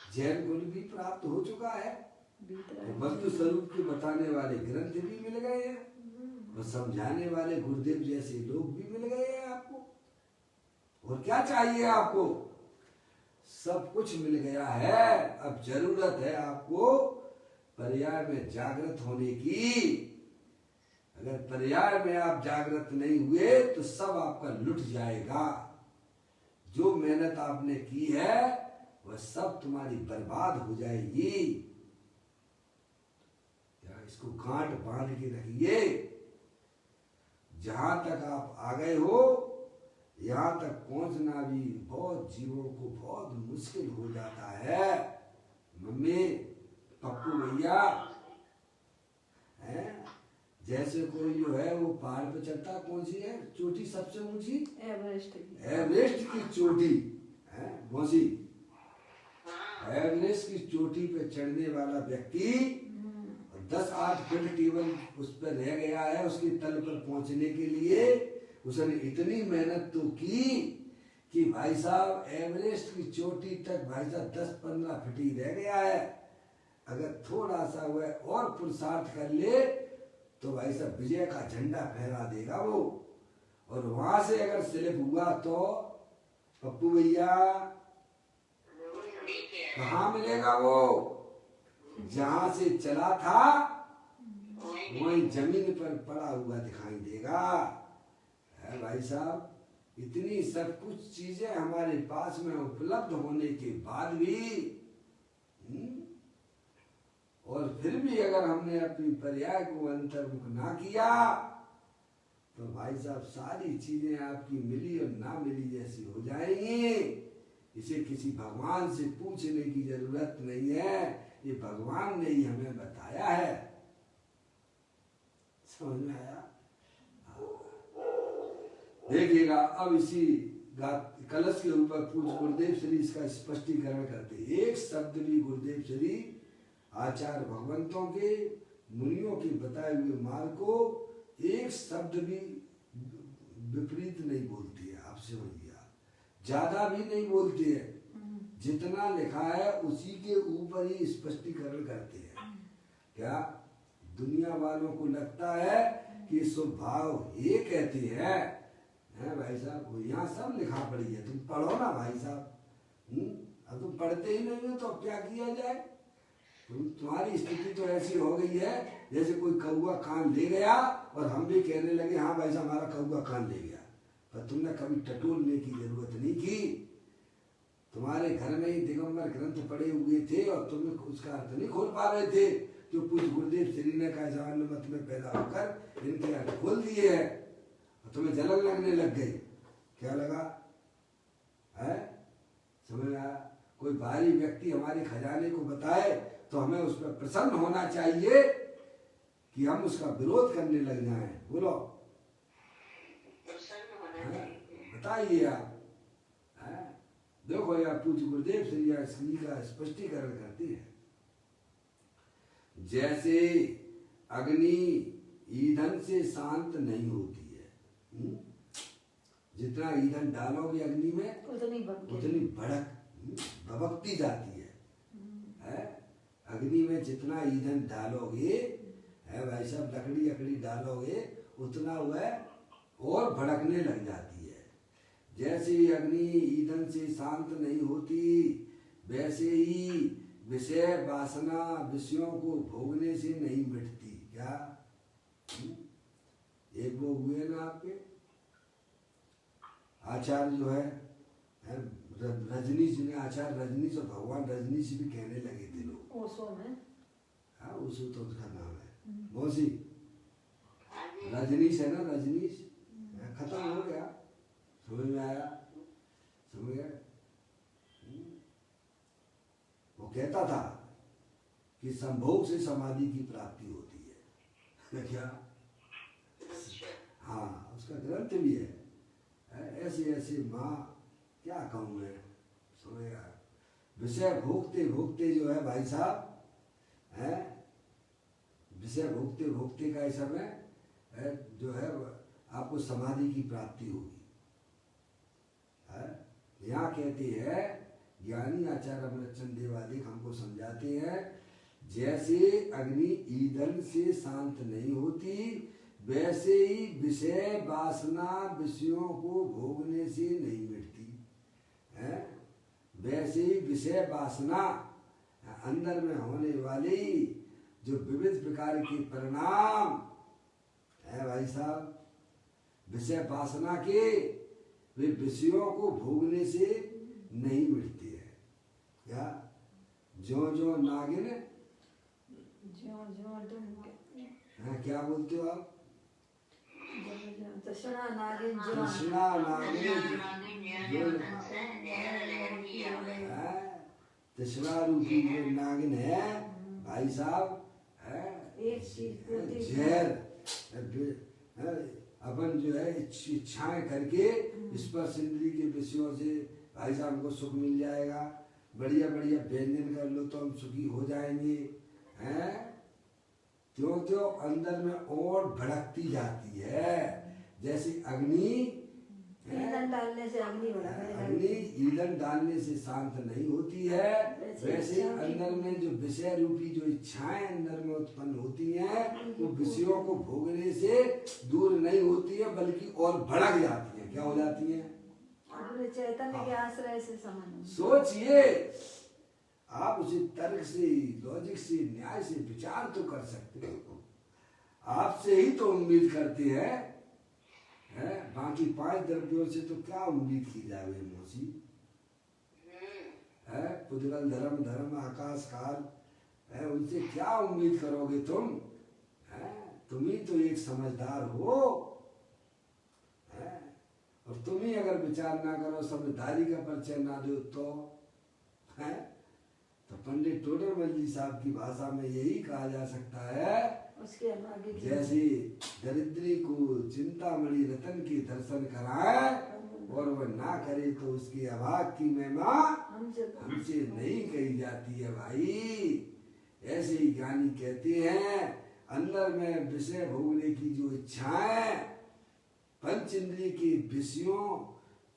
जैन कुल भी प्राप्त हो चुका है, वस्तु स्वरूप के बताने वाले ग्रंथ भी मिल गए हैं, और समझाने वाले गुरुदेव जैसे लोग भी मिल गए हैं आपको। और क्या चाहिए आपको? सब कुछ मिल गया है। अब जरूरत है आपको पर्याय में जागृत होने की। अगर पर्याय में आप जागृत नहीं हुए तो सब आपका लुट जाएगा। जो मेहनत आपने की है वह सब तुम्हारी बर्बाद हो जाएगी। इसको गांठ बांध के रखिए। जहां तक आप आ गए हो, यहां तक पहुंचना भी बहुत जीवों को बहुत मुश्किल हो जाता है। मम्मी, पप्पू भैया, जैसे कोई जो है वो पहाड़ पे चढ़ता, कौन सी है चोटी सबसे ऊंची? एवरेस्ट की चोटी है मौसी। एवरेस्ट की चोटी पे चढ़ने वाला व्यक्ति 10-8 फीट टेबल उस पर रह गया है, उसकी तल पर पहुंचने के लिए उसने इतनी मेहनत तो की कि भाई साहब एवरेस्ट की चोटी तक भाई साहब 10-15 फीट ही रह गया है। अगर थोड़ा सा वह और पुरुषार्थ कर ले तो भाई साहब विजय का झंडा फहरा देगा वो। और वहां से अगर स्लिप हुआ तो पप्पू भैया कहाँ मिलेगा वो? जहां से चला था वही जमीन पर पड़ा हुआ दिखाई देगा। है भाई साहब, इतनी सब कुछ चीजें हमारे पास में उपलब्ध होने के बाद भी और फिर भी अगर हमने अपनी पर्याय को अंतर्मुख ना किया तो भाई साहब सारी चीजें आपकी मिली और ना मिली जैसी हो जाएंगी। इसे किसी भगवान से पूछने की जरूरत नहीं है, ये भगवान ने ही हमें बताया है। समझ में आया? देखिएगा अब इसी कलश के ऊपर पूज्य गुरुदेव श्री इसका स्पष्टीकरण करते। एक शब्द भी गुरुदेव श्री आचार्य भगवंतों के मुनियों के बताए हुए मार्ग को एक शब्द भी विपरीत नहीं बोलती है। आप समझिए, ज्यादा भी नहीं बोलती है, जितना लिखा है उसी के ऊपर ही स्पष्टीकरण करते हैं। क्या दुनिया वालों को लगता है कि स्वभाव ये कहते हैं? भाई साहब वो यहाँ सब लिखा पड़ी है, तुम पढ़ो ना भाई साहब। अब तुम पढ़ते ही नहीं हो तो क्या किया जाए? तुम्हारी स्थिति तो ऐसी हो गई है जैसे कोई कौआ कान ले गया और हम भी कहने लगे हाँ भाई साहब हमारा कौआ कान ले गया, पर तुमने कभी टटोलने की जरूरत नहीं की। तुम्हारे घर में ही दिगंबर ग्रंथ पड़े हुए थे और तुम उसका अर्थ नहीं खोल पा रहे थे। जो पूज्य गुरुदेव श्री ने कहा मत में पैदा होकर इनके अर्थ खोल दिए हैं, तुम्हें जलन लगने लग गई। क्या लगा है? समझ आया? कोई बाहरी व्यक्ति हमारे खजाने को बताए तो हमें उस पर प्रसन्न होना चाहिए कि हम उसका विरोध करने लग जाएं। बोलो, बताइए आप। देखो यार पूज्य गुरुदेव श्री का स्पष्टीकरण करती है। जैसे अग्नि ईंधन से शांत नहीं होती है, जितना ईंधन डालोगे अग्नि में उतनी भभकती जाती है। अग्नि में जितना ईंधन डालोगे है भाई साहब, लकड़ी डालोगे उतना वह और भड़कने लग जाती है। जैसे अग्नि ईंधन से शांत नहीं होती वैसे ही विषय वासना विषयों को भोगने से नहीं मिटती। क्या एक वो हुए ना आपके आचार्य जो है रजनीश ने, आचार्य रजनीश और भगवान रजनीश भी कहने लगे थे लोग। ओशो में, हाँ ओशो तो उसका नाम है। मौसी रजनीश है ना, रजनीश खत्म हो गया। समझ में आया? समझ गया? वो कहता था कि संभोग से समाधि की प्राप्ति होती है क्या? अच्छा। हाँ, उसका ग्रंथ भी है। ऐसे ऐसे माँ क्या कहूँ मैं, समझेगा। विषय भोगते भोगते जो है भाई साहब, है विषय भोगते भोगते का ऐसा में जो है आपको समाधि की प्राप्ति होगी। यहाँ कहते हैं ज्ञानी आचार्य अमृतचंद देवादिक हमको समझाते हैं, जैसे अग्नि ईंधन से शांत नहीं होती, वैसे ही विषय वासना विषयों को भोगने से नहीं मिटती है। वैसे ही विषय वासना अंदर में होने वाली जो विविध प्रकार के परिणाम है भाई साहब, विषय वासना के वे विषयों को भोगने से नहीं मिटती है क्या? जो जो नागिन क्या बोलते हो आप? तृष्णा नागिन कृष्णा नागिन जो तृष्णा रूपी जो नागिन है भाई साहब, है जहर अपन जो है इच्छाएं करके स्पर्श इंद्रिय के विषयों से भाई साहब हमको सुख मिल जाएगा, बढ़िया बढ़िया व्यंजन कर लो तो हम सुखी हो जाएंगे, हैं? त्यों त्यों अंदर में और भड़कती जाती है। जैसे अग्नि ईंधन डालने से अग्नि अग्नि ईंधन डालने से शांत नहीं होती है, वैसे अंदर में जो विषय रूपी जो इच्छाएं अंदर में उत्पन्न होती हैं वो विषयों को भोगने से दूर नहीं होती है, बल्कि और भड़क जाती है। क्या हो जाती है? अपने चैतन्य के आश्रय से समझ। सोचिए, आप उसे तर्क से, लॉजिक से, न्याय से विचार तो कर सकते हो, आपसे ही तो उम्मीद करते हैं, है? बाकी 5 द्रव्यों से तो क्या उम्मीद की जाए मोसी, है? पुद्गल धर्म धर्म आकाश काल है, उनसे क्या उम्मीद करोगे तुम, है? तुम ही तो एक समझदार हो, है? और तुम ही अगर विचार ना करो, समझदारी का परिचय ना दो तो, है? तो पंडित टोडरमल जी साहब की भाषा में यही कहा जा सकता है, उसके आगे जैसे दरिद्री को चिंतामणि रतन के दर्शन कराए और वह ना करे तो उसके अभाग की महिमा हमसे नहीं कही जाती है भाई। ऐसे ही ज्ञानी कहते हैं, अंदर में विषय भोगने की जो इच्छाएं पंच इंद्रिय के विषयों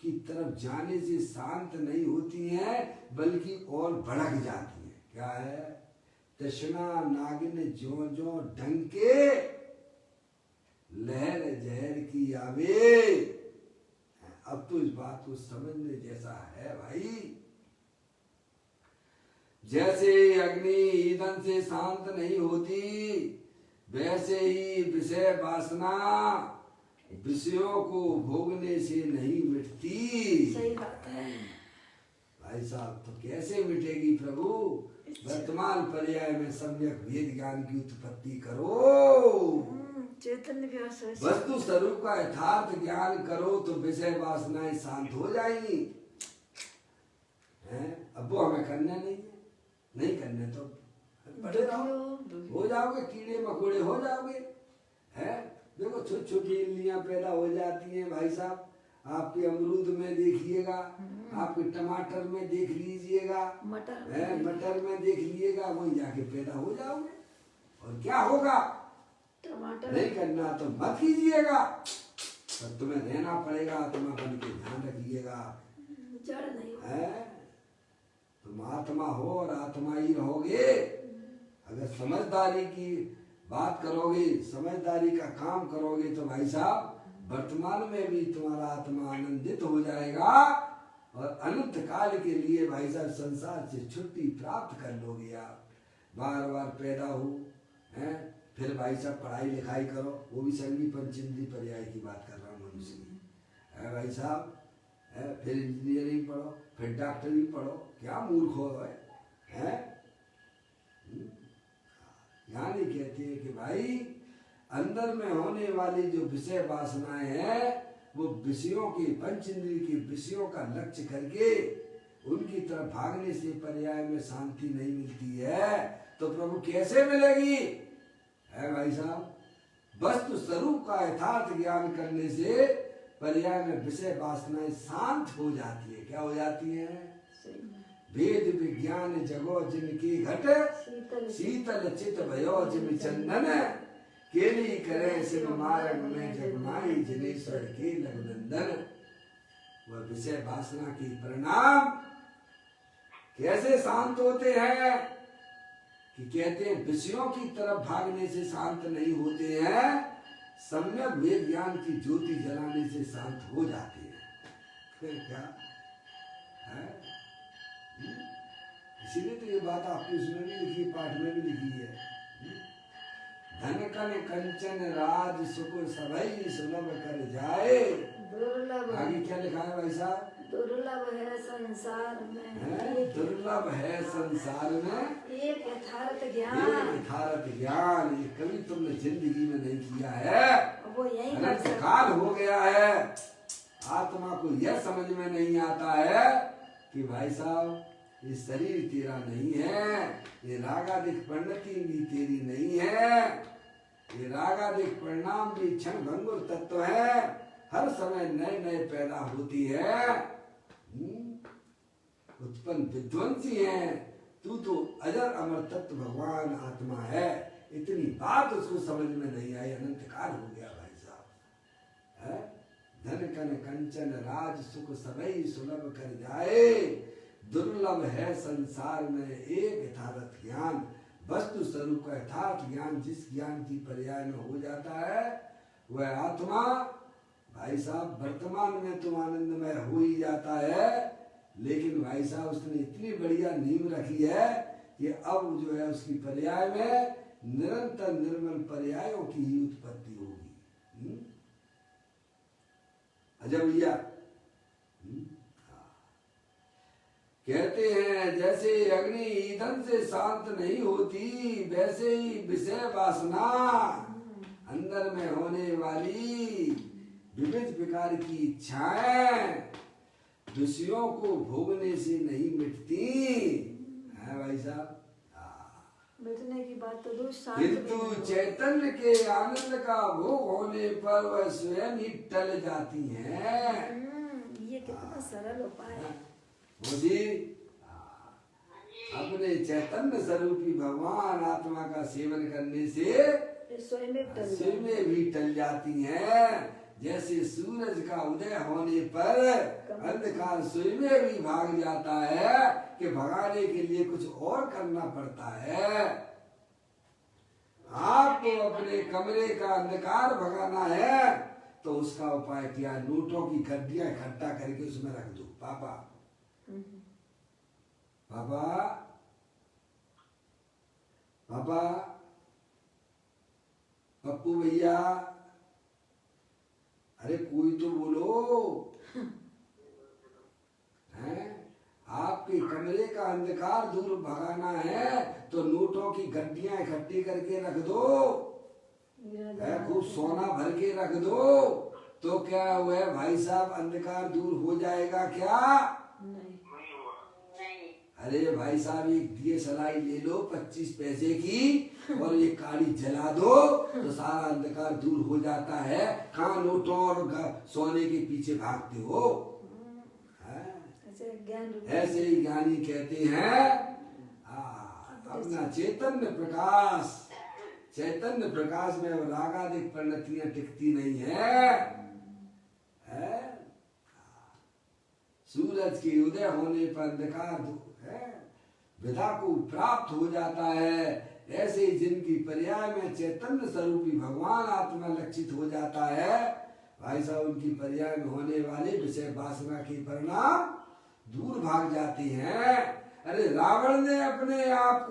की तरफ जाने से शांत नहीं होती हैं, बल्कि और भड़क जाती हैं। क्या है? तृष्णा नागिन जो जो डंके लहर जहर की आवे। अब तो इस बात को समझने जैसा है भाई। जैसे अग्नि ईंधन से शांत नहीं होती, वैसे ही विषय वासना विषयों को भोगने से नहीं मिटती। सही बात है भाई साहब। तो कैसे मिटेगी प्रभु? वर्तमान पर्याय में सम्यक वेद ज्ञान की उत्पत्ति करो, चैतन्य के आश्रय से वस्तु स्वरूप का यथार्थ ज्ञान करो तो विषय वासनाएं शांत हो जाएंगी। हैं? अब वो हमें करना नहीं करने तो पड़े रहो, हो जाओगे, कीड़े मकोड़े हो जाओगे। हैं? देखो छोटी छोटी इल्लियां पैदा हो जाती हैं भाई साहब, आपके अमरूद में देखिएगा, आपके टमाटर में देख लीजिएगा, मटर में देख लीजिएगा, वहीं जाके पैदा हो जाओगे। और क्या होगा? टमाटर नहीं करना तो मत कीजिएगा, पर तुम्हें रहना पड़ेगा, आत्मा बन के ध्यान रखिएगा। जड़ नहीं है? तुम आत्मा हो और आत्मा ही रहोगे। अगर समझदारी की बात करोगे, समझदारी का काम करोगे तो भाई साहब वर्तमान में भी तुम्हारा आत्मा आनंदित हो जाएगा और अनंत काल के लिए भाई साहब संसार से छुट्टी प्राप्त कर लोगे। आप बार बार पैदा हो, हैं? फिर भाई साहब पढ़ाई लिखाई करो, वो भी संगी पंचेंद्रिय पर्याय की बात कर रहा हूँ मनुष्य की, है भाई साहब। फिर इंजीनियरिंग पढ़ो, फिर डॉक्टरी पढ़ो, क्या मूर्ख हो है? यानी कहते हैं कि भाई अंदर में होने वाली जो विषय वासनाएं हैं वो विषयों के पंच इंद्रिय के विषयों का लक्ष्य करके उनकी तरफ भागने से पर्याय में शांति नहीं मिलती है। तो प्रभु कैसे मिलेगी? है भाई साहब, वस्तु स्वरूप का यथार्थ ज्ञान करने से पर्याय में विषय वासनाएं शांत हो जाती है। क्या हो जाती है? वेद विज्ञान जगो जिनकी घट शीतल चित भयो जिम चंदन केली करे शिव मार्ग में जगमाई जिनेश्वर के लघुनंदन। वह विषय वासना की परिणाम कैसे शांत होते हैं कि कहते हैं विषयों की तरफ भागने से शांत नहीं होते हैं, सम्यक वेद ज्ञान की ज्योति जलाने से शांत हो जाते हैं। फिर क्या है? इसीलिए तो ये बात आपकी उसमें भी लिखी, पाठ में भी लिखी है। धन कन कंचन राज सुख सबई सुलभ कर जाए। दुर्लभ आगे क्या लिखा है भाई साहब? दुर्लभ है संसार में, दुर्लभ है संसार में एक यथार्थ ये ज्ञान। यथार्थ ज्ञान। ये कभी तुमने जिंदगी में नहीं किया है। वो यही कर अनंत सकता काल हो गया है, आत्मा को यह समझ में नहीं आता है कि भाई साहब ये शरीर तेरा नहीं है, ये रागादिक परिणति भी तेरी नहीं है, ये रागादिक परिणाम भी क्षण भंगुर तत्व है, हर समय नए नए पैदा होती है, उत्पन्न विध्वंसी है। तू तो अजर अमर तत्व भगवान आत्मा है। इतनी बात उसको समझ में नहीं आई। अनंत काल हो गया भाई साहब। है धन कन कंचन राज सुख सबई सुलभ कर जाए। दुर्लभ है संसार में एक यथार्थ ज्ञान। वस्तु स्वरूप का यथार्थ ज्ञान जिस ज्ञान की पर्याय में हो जाता है वह आत्मा भाई साहब वर्तमान में तो आनंदमय हो ही जाता है, लेकिन भाई साहब उसने इतनी बढ़िया नींव रखी है कि अब जो है उसकी पर्याय में निरंतर निर्मल पर्यायों की ही उत्पत्ति होगी। अजब भैया। कहते हैं जैसे अग्नि ईंधन से शांत नहीं होती, वैसे ही विषय वासना अंदर में होने वाली विविध प्रकार की इच्छाएं विषयों को भोगने से नहीं मिटती है भाई साहब। मिटने की बात तो दूर शांत किंतु चैतन्य के आनंद का भोग होने पर वह स्वयं ही टल जाती हैं। ये कितना सरल उपाय है। मुझे अपने चैतन्य स्वरूपी भगवान आत्मा का सेवन करने से स्वयं भी टल जाती हैं। जैसे सूरज का उदय होने पर अंधकार स्वयं भी भाग जाता है कि भगाने के लिए कुछ और करना पड़ता है। आपको अपने कमरे का अंधकार भगाना है तो उसका उपाय क्या? नोटों की गड्डियां इकट्ठा करके उसमें रख दो। पापा पापा पापा पप्पू भैया, अरे कोई तो बोलो। हैं? आपके कमरे का अंधकार दूर भगाना है तो नोटों की गड्डियां इकट्ठी करके रख दो, खूब सोना भर के रख दो, तो क्या हुआ भाई साहब अंधकार दूर हो जाएगा क्या? नहीं। अरे भाई साहब एक दिए सलाई ले लो 25 पैसे की और ये काली जला दो तो सारा अंधकार दूर हो जाता है। कहाँ नोटों और सोने के पीछे भागते हो? ऐसे ही ज्ञानी कहते हैं अपना चैतन्य प्रकाश में रागादिक परिणतियां टिकती नहीं है। सूरज के उदय होने पर अंधकार विधा को प्राप्त हो जाता है। ऐसे ही जिनकी पर्याय में चैतन्य स्वरूपी भगवान आत्मा लक्षित हो जाता है भाई साहब, उनकी पर्याय में होने वाले विषय वासना के परिणाम दूर भाग जाते हैं। अरे रावण ने अपने आप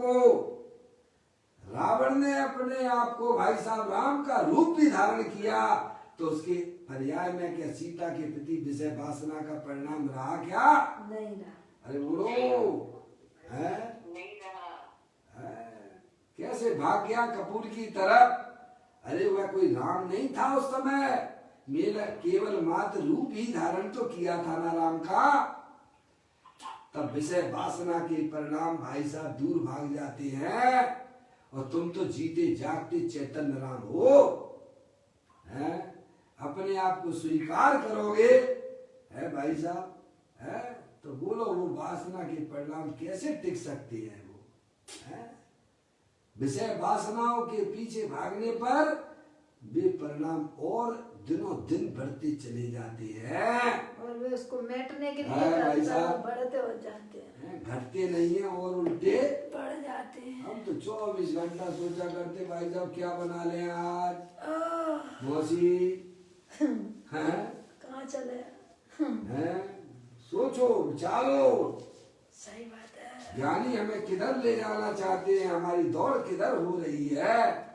को भाई साहब राम का रूप भी धारण किया तो उसके पर्याय में क्या सीता के प्रति विषय वासना का परिणाम रहा क्या? नहीं रहा। अरे बोलो है? नहीं रहा। कैसे भाग गया कपूर की तरफ? अरे वह कोई राम नहीं था उस समय, मेरा केवल मात्र रूप ही धारण तो किया था ना राम का। तब विषय वासना के परिणाम भाई साहब दूर भाग जाते हैं और तुम तो जीते जागते चैतन्य राम हो, हैं? अपने आप को स्वीकार करोगे, है भाई साहब, है? तो बोलो वो वासना के परिणाम कैसे टिक सकते हैं वो, है? विषय वासनाओं के पीछे भागने पर वे परिणाम और दिनों दिन बढ़ते चले जाते हैं और वे उसको मेटने के लिए भाई साहब, बढ़ते हो जाते हैं, घटते नहीं है और उल्टे बढ़ जाते हैं। हम तो 24 घंटा सोचा करते भाई साहब क्या बना लें आज आह, मौसी, हैं? कहाँ चले? हैं? सोचो विचारो, सही बात है। ज्ञानी हमें किधर ले जाना चाहते हैं, हमारी दौड़ किधर हो रही है।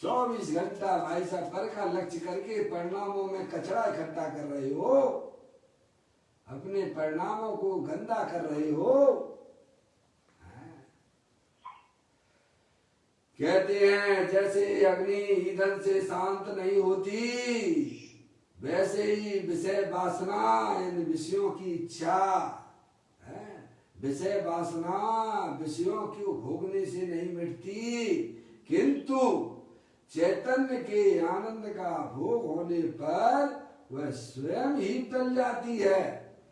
24 घंटा भाई साहब पर का लक्ष्य करके परिणामों में कचरा इकट्ठा कर रहे हो, अपने परिणामों को गंदा कर रहे हो। कहते हैं जैसे अग्नि ईंधन से शांत नहीं होती, वैसे ही विषय वासना इन विषयों की इच्छा, विषय वासना विषयों को भोगने से नहीं मिटती, किंतु चैतन्य के आनंद का भोग होने पर वह स्वयं ही टल जाती है।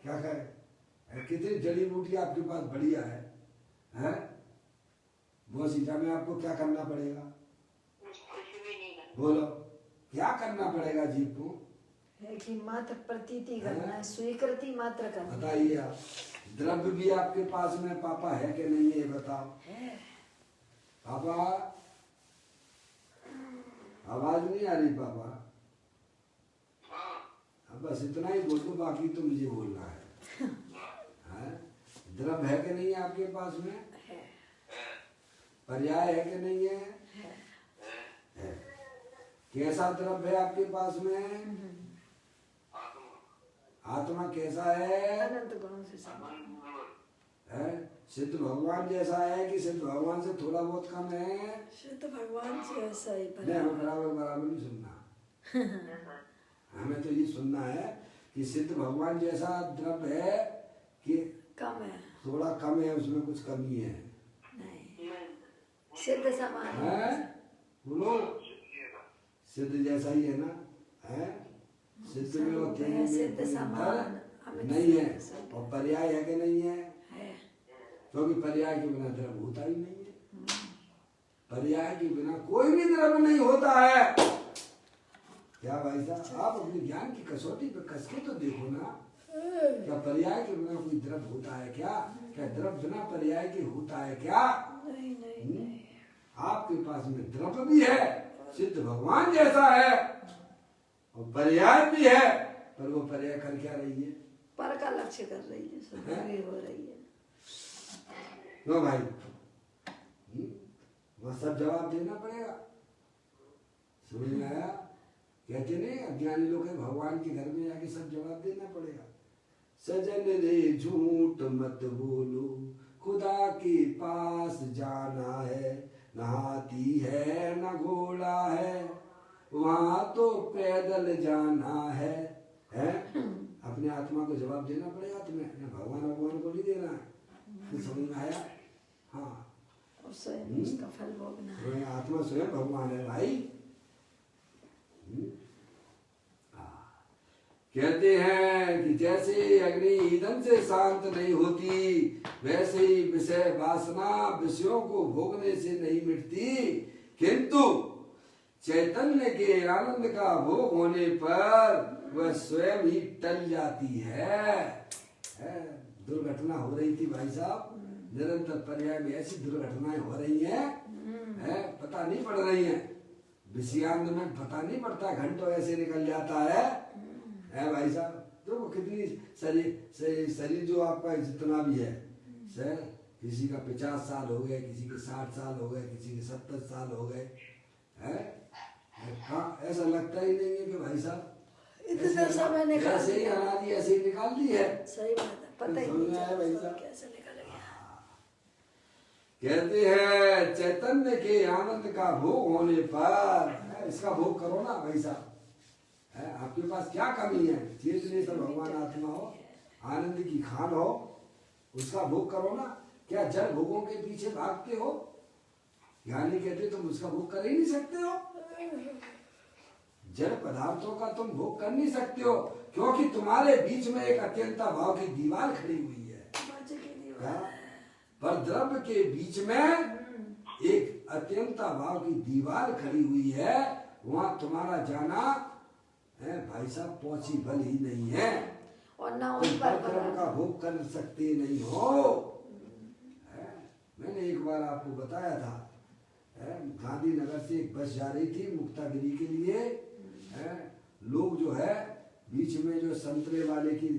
क्या कहे, कितनी जड़ी बूटी आपके पास बढ़िया है? मौसीजा में आपको क्या करना पड़ेगा? कुछ भी नहीं करना। बोलो क्या करना पड़ेगा जीव को? है कि मात्र प्रतीति करना है, स्वीकृति मात्र करना बताइए आप, द्रव्य भी आपके पास में पापा है कि नहीं है बताओ? है। पापा आवाज नहीं आ रही पापा? अब बस इतना ही बोल दो, बाकी तो मुझे बोलना है। द्रव्य है कि नहीं है आपके पास में? है। पर्याय है कि नहीं है? है। कैसा द्रव्य है आपके पास में? आत्मा कैसा है? अनंत गुणों से संपन्न है। सिद्ध भगवान जैसा है कि सिद्ध भगवान से थोड़ा बहुत कम है? शुद्ध भगवान से ऐसा ही नहीं, हमें बराबर बराबर नहीं सुनना। हमें तो ये सुनना है कि सिद्ध भगवान जैसा द्रव्य है कि कम है, थोड़ा कम है, उसमें कुछ कमी है। नहीं सिद्ध समान है? बोलो सिद्ध जैसा ही है ना? है? सिद्ध में और तेज में सिद्ध कोई समान अंतर नहीं है। और पर्याय है कि नहीं है? क्योंकि पर्याय के बिना द्रव्य होता ही नहीं है। पर्याय के बिना कोई भी द्रव्य नहीं होता है। क्या भाई साहब, आप अपने ज्ञान की कसौटी पे कस के तो देखो ना, क्या पर्याय के बिना कोई द्रव्य होता है क्या? क्या द्रव्य बिना पर्याय के होता है क्या? नहीं नहीं नहीं। आपके पास में द्रव्य भी है, सिद्ध भगवान जैसा है, और पर्याय भी है, पर वो पर्याय कर क्या रही है? पर का लक्ष्य कर रही है, सुधारी हो रही है। नो भाई, वह सब जवाब देना पड़ेगा। समझ में आया? कहते नहीं अज्ञानी लोग हैं, भगवान के घर में जाके सब जवाब देना पड़ेगा। सजन रे झूठ मत बोलो, खुदा के पास जाना है, न हाथी है न घोड़ा है, वहां तो पैदल जाना है। अपने आत्मा को जवाब देना पड़ेगा तुम्हें, भगवान को नहीं देना है। तो समझ में आया? हाँ, और स्वयं उसका फल भोगना है। आत्मा स्वयं भगवान है भाई। कहते हैं कि जैसे अग्नि ईंधन से शांत नहीं होती, वैसे ही विषय वासना विषयों को भोगने से नहीं मिटती, किंतु चैतन्य के आनंद का भोग होने पर वह स्वयं ही टल जाती है। दुर्घटना हो रही थी भाई साहब, निरंतर पर्याय में ऐसी दुर्घटनाएं हो रही हैं, पता नहीं पड़ रही हैं। विषयांत में पता नहीं पड़ता, घंटों ऐसे निकल जाता है भाई साहब। देखो कितनी शरीर जो आपका जितना भी है सर, किसी का 50 साल हो गए, किसी के 60 साल हो गए, किसी के 70 साल हो गए, ऐसा लगता ही नहीं है कि भाई साहब इतना समय निकाल ऐसे ही अनादि ऐसे ही निकाल दी है। सही बात है, पता ही समझ में आया भाई नहीं साहब? कैसे निकल गया। कहते हैं चैतन्य के आनंद का भोग होने पर, इसका भोग करो ना भाई साहब। आपके पास क्या कमी है? चेतने से भगवान आत्मा हो, आनंद की खान हो, उसका भोग करो ना। क्या जड़ भोगों के पीछे भागते हो? ज्ञानी कहते तुम उसका भोग कर ही नहीं सकते हो। जड़ पदार्थों का तुम भोग कर नहीं सकते हो, क्योंकि तुम्हारे बीच में एक अत्यंता भाव की दीवार खड़ी हुई है। क्या? पर द्रव्य के बीच में एक अत्यंता भाव की दीवार खड़ी हुई है, वहां तुम्हारा जाना है भाई साहब पॉसिबल ही नहीं है। और ना तुम उन पर द्रव्य का भोग कर सकते नहीं हो। मैंने एक बार आपको बताया था, गांधीनगर से एक बस जा रही थी मुक्तागिरी के लिए। लोग जो है बीच में जो संतरे वाले की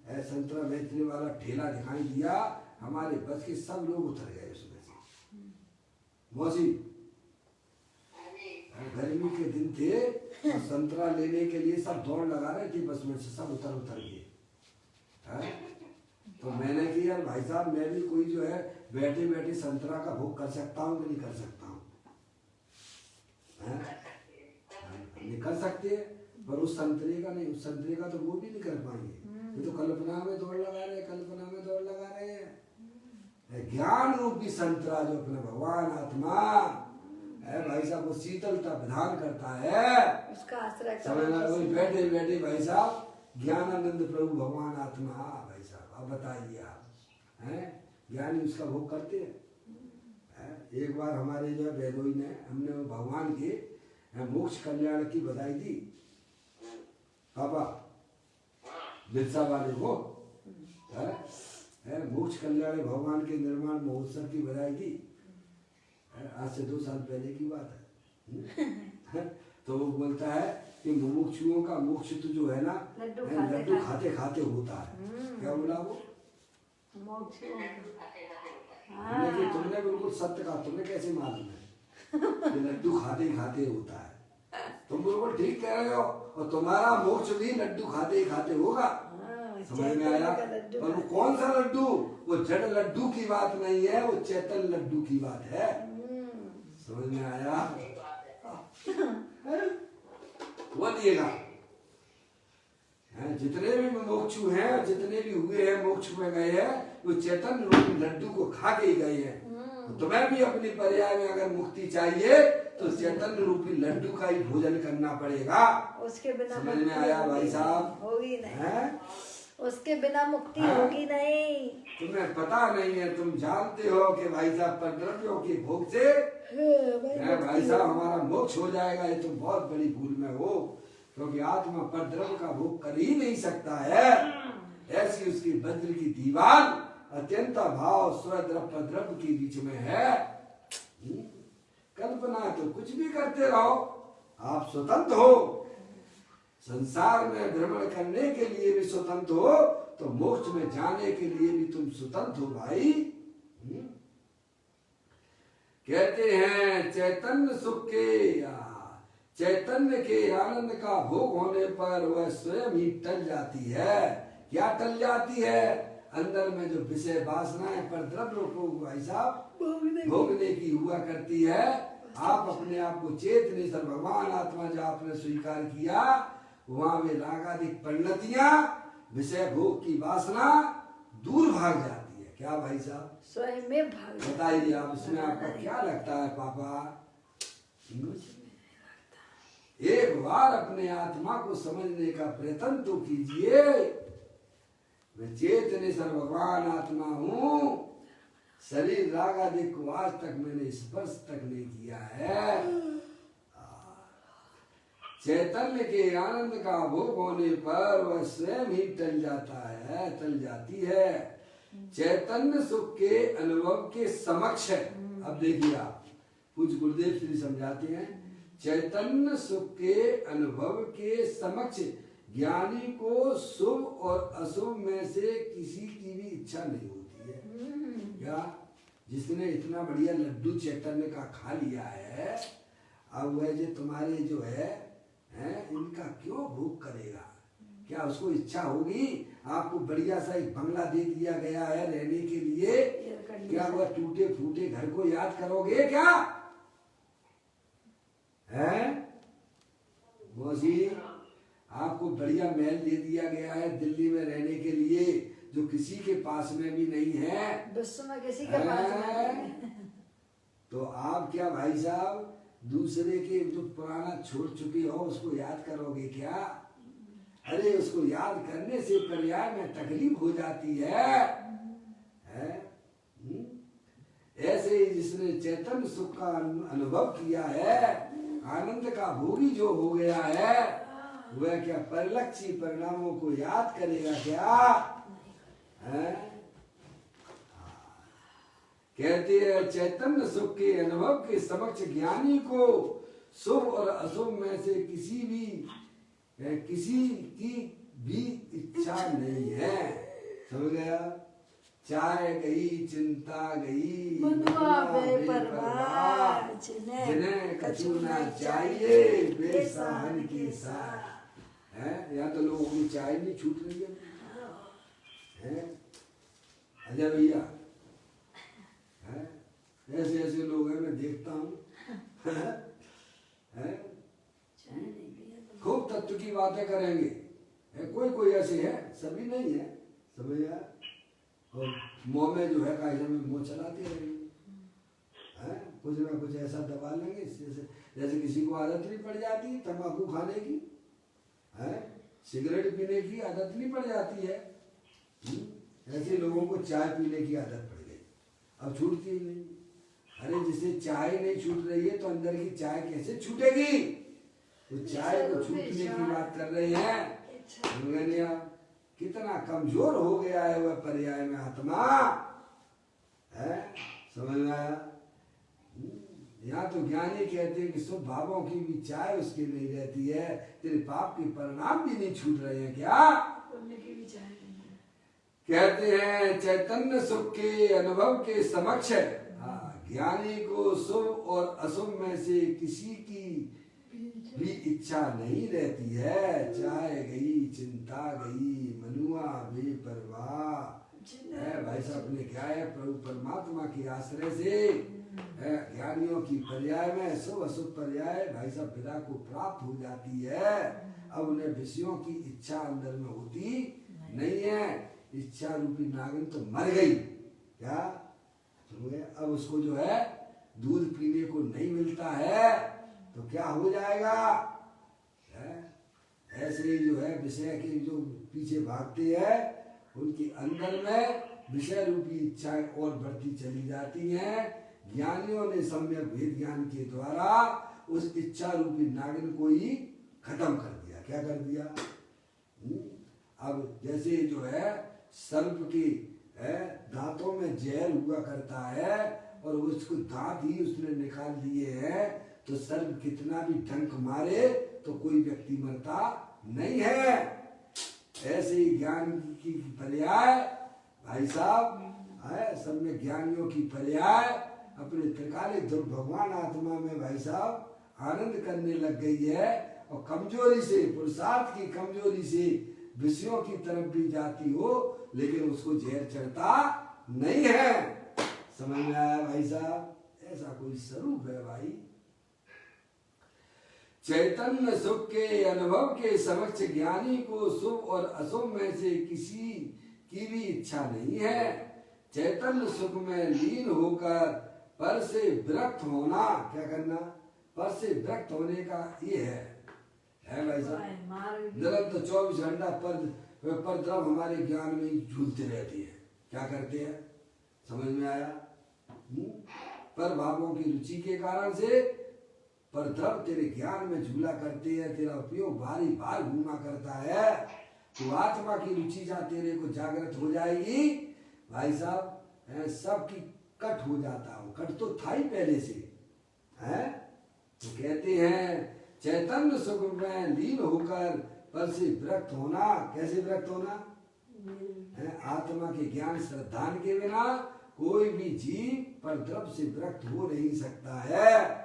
संतरा बेचने वाला ठेला दिखाई दिया, हमारे बस के सब लोग उतर गए उसमें से। मौसी गर्मी के दिन थे और संतरा लेने के लिए सब दौड़ लगा रहे थे, बस में से सब उतर गए। तो मैंने कि यार भाई साहब मैं भी कोई जो है बैठे बैठे संतरा का भोग कर सकता हूँ कि नहीं कर सकता हूँ? नहीं कर सकते, पर उस संतरे का नहीं, उस संतरे का तो वो भी नहीं कर पाएंगे। ये तो कल्पना में दौड़ लगा रहे हैं, कल्पना में दौड़ लगा रहे हैं। ज्ञान रूपी संतरा जो अपना भगवान आत्मा है भाई साहब, वो शीतलता प्रदान करता है। उसका आश्रय समझना, वही बैठे बैठे भाई साहब ज्ञानानंद प्रभु भगवान आत्मा। भाई साहब अब बताइए आप हैं, ज्ञानी उसका भोग करते हैं? एक बार हमारे जो है बहनोई ने, हमने भगवान के मोक्ष कल्याण की बधाई दी पापा बिरसा वाले को, मोक्ष कल्याण भगवान के निर्माण महोत्सव की बधाई दी। आज से 2 साल पहले की बात है। तो वो बोलता है कि मुमुक्षुओं का मोक्ष तो जो है ना लड्डू खाते खाते होता है। क्या बोला वो? मोक्ष लेकिन तुमने बिल्कुल सत्य कहा। तुम्हें कैसे मालूम है कि लड्डू खाते ही खाते होता है? तुम बिल्कुल ठीक कह रहे हो, और तुम्हारा मोक्ष भी लड्डू खाते ही खाते होगा। समझ में आया? और वो कौन सा लड्डू? वो जड़ लड्डू की बात नहीं है, वो चेतन लड्डू की बात है। समझ में आया? वो दिएगा। जितने भी मोक्षु हैं, जितने भी हुए हैं मोक्ष में गए हैं, वो चेतन रूपी लड्डू को खा के ही गए हैं। तुम्हें भी अपनी पर्याय में अगर मुक्ति चाहिए तो चेतन रूपी लड्डू का ही भोजन करना पड़ेगा। उसके बिना समझ में आया भाई साहब? होगी नहीं, उसके बिना मुक्ति होगी नहीं। तुम्हें पता नहीं है, तुम जानते हो कि भाई साहब पर द्रव्यों के भोग से भाई साहब हमारा मोक्ष हो जाएगा। ये तुम बहुत बड़ी भूल में हो, क्योंकि आत्मा पर द्रव्य का भोग कर ही नहीं सकता है। ऐसी उसकी वज्र की दीवार अत्यंत भाव स्वद्रव्य द्रव्य के बीच में है। कल्पना तो कुछ भी करते रहो, आप स्वतंत्र हो। संसार में भ्रमण करने के लिए भी स्वतंत्र हो, तो मोक्ष में जाने के लिए भी तुम स्वतंत्र हो भाई। कहते हैं चैतन्य सुख के, चैतन्य के आनंद का भोग होने पर वह स्वयं ही टल जाती है। क्या टल जाती है? अंदर में जो विषय वासनाएं पर द्रव्य को भाई साहब भोगने की हुआ करती है। आप अपने आप को चेत नहीं सर, भगवान आत्मा जो आपने स्वीकार किया, वहां वे रागादिक परिणतियां, विषय भोग की वासना दूर भाग जाती है। क्या भाई साहब? स्वयं में भाग। बताइए आप, इसमें आपका क्या लगता है पापा? एक बार अपने आत्मा को समझने का प्रयत्न तो कीजिए। मैं चेतने सर भगवान आत्मा हूँ, शरीर रागादिक को आज तक मैंने स्पर्श तक नहीं किया है। चैतन्य के आनंद का भोग होने पर वह स्वयं ही टल जाता है, टल जाती है। चैतन्य सुख के अनुभव के समक्ष है। अब देखिए आप, पूज्य गुरुदेव श्री समझाते हैं, चैतन्य सुख के अनुभव के समक्ष ज्ञानी को शुभ और अशुभ में से किसी की भी इच्छा नहीं होती है। क्या? जिसने इतना बढ़िया लड्डू चैतन्य का खा लिया है, अब वह जो तुम्हारे जो है इनका क्यों भोग करेगा? क्या उसको इच्छा होगी? आपको बढ़िया सा एक बंगला दे दिया गया है रहने के लिए, क्या वह टूटे फूटे घर को याद करोगे क्या? है मौसी, आपको बढ़िया महल दे दिया गया है दिल्ली में रहने के लिए, जो किसी के पास में भी नहीं है। विश्व में किसी के पास में नहीं है। तो आप क्या भाई साहब दूसरे के जो पुराना छोड़ चुकी हो उसको याद करोगे क्या? अरे उसको याद करने से पर्याय में तकलीफ हो जाती है? ऐसे ही जिसने चैतन्य सुख का अनुभव किया है, आनंद का भोगी जो हो गया है, वह क्या परिलक्षी परिणामों को याद करेगा क्या? है? कहते हैं चैतन्य सुख के अनुभव के समक्ष ज्ञानी को शुभ और अशुभ में से किसी की भी इच्छा नहीं है। समझ गया? चाय गई, चिंता गई, मनुआ बेपरवाह, जिन्हें कछु ना चाहिए बेसहान के साथ। है यहाँ तो लोगों की चाय नहीं छूट रही है। अजय भैया ऐसे ऐसे लोग हैं, मैं देखता हूँ खूब तत्व की बातें करेंगे। कोई कोई ऐसे है, सभी नहीं है। समझ गया? और मुंह में जो है कायदे में मुंह चलाते रहेंगे, कुछ ना कुछ ऐसा दबा लेंगे जैसे किसी को आदत नहीं पड़ जाती तंबाकू खाने की, सिगरेट पीने की आदत नहीं पड़ जाती है। ऐसे लोगों को चाय पीने की आदत पड़ गई, अब छूटती ही नहीं। अरे जिसे चाय नहीं छूट रही है तो अंदर की चाय कैसे छूटेगी? तो चाय को छूटने की बात कर रहे हैं। कितना कमजोर हो गया है वह पर्याय में आत्मा, है? समझ में आया? यहाँ तो ज्ञानी कहते हैं कि शुभ भावों की भी चाय उसकी नहीं रहती है, तेरे पाप के परिणाम भी नहीं छूट रहे हैं क्या? कहते हैं चैतन्य सुख के अनुभव के समक्ष ज्ञानी को शुभ और अशुभ में से किसी की भी इच्छा नहीं रहती है। चाय गई, चिंता गई, मनुआ बेपरवाह। भाई साहब ने क्या है, प्रभु परमात्मा के आश्रय से ज्ञानियों की पर्याय में शुभ अशुभ पर्याय भाई साहब पिता को प्राप्त हो जाती है। अब उन्हें विषयों की इच्छा अंदर में होती नहीं है। इच्छा रूपी नागिन तो मर गई क्या? अब उसको जो है दूध पीने को नहीं मिलता है तो क्या हो जाएगा? ऐसे ही जो है विषय के जो पीछे भागते हैं उनके अंदर में विषय रूपी इच्छाएं और बढ़ती चली जाती हैं। ज्ञानियों ने सम्यक वेद ज्ञान के द्वारा उस इच्छा रूपी नागिन को ही खत्म कर दिया। क्या कर दिया? अब जैसे जो है सर्प की दांतों में जहर हुआ करता है और उसको दांत ही उसने निकाल दिए हैं, तो सर्प कितना भी डंक मारे तो कोई व्यक्ति मरता नहीं है। ऐसे ही ज्ञान की पर्याय भाई साहब सम्यक ज्ञानियों की पर्याय अपने त्रिकालिक भगवान आत्मा में भाई साहब आनंद करने लग गई है और कमजोरी से, पुरुषार्थ की कमजोरी से विषयों की तरफ भी जाती हो लेकिन उसको जहर चढ़ता नहीं है। समझ में आया भाई साहब? ऐसा कोई स्वरूप है भाई। चैतन्य सुख के अनुभव के समक्ष ज्ञानी को शुभ और अशुभ में से किसी की भी इच्छा नहीं है। चैतन्य सुख में लीन होकर पर से विरक्त होना, क्या करना? पर से विरक्त होने का ये है भाई साहब। निरंतर 24 घंटा पर द्रव हमारे ज्ञान में झूलते रहती है। क्या करते हैं? समझ में आया? पर भावों की रुचि के कारण से पर द्रव तेरे ज्ञान में झूला करते हैं, तेरा उपयोग बारी बार घूमा करता है। तो आत्मा की रुचि जा तेरे को जागृत हो जाएगी भाई साहब, सबकी कट हो जाता हूँ। कट तो था ही पहले से है। तो कहते हैं चैतन्य सुख में लीन होकर पर से विरक्त होना। कैसे विरक्त होना? आत्मा के ज्ञान श्रद्धान के बिना कोई भी जीव पर द्रव से विरक्त हो नहीं सकता है।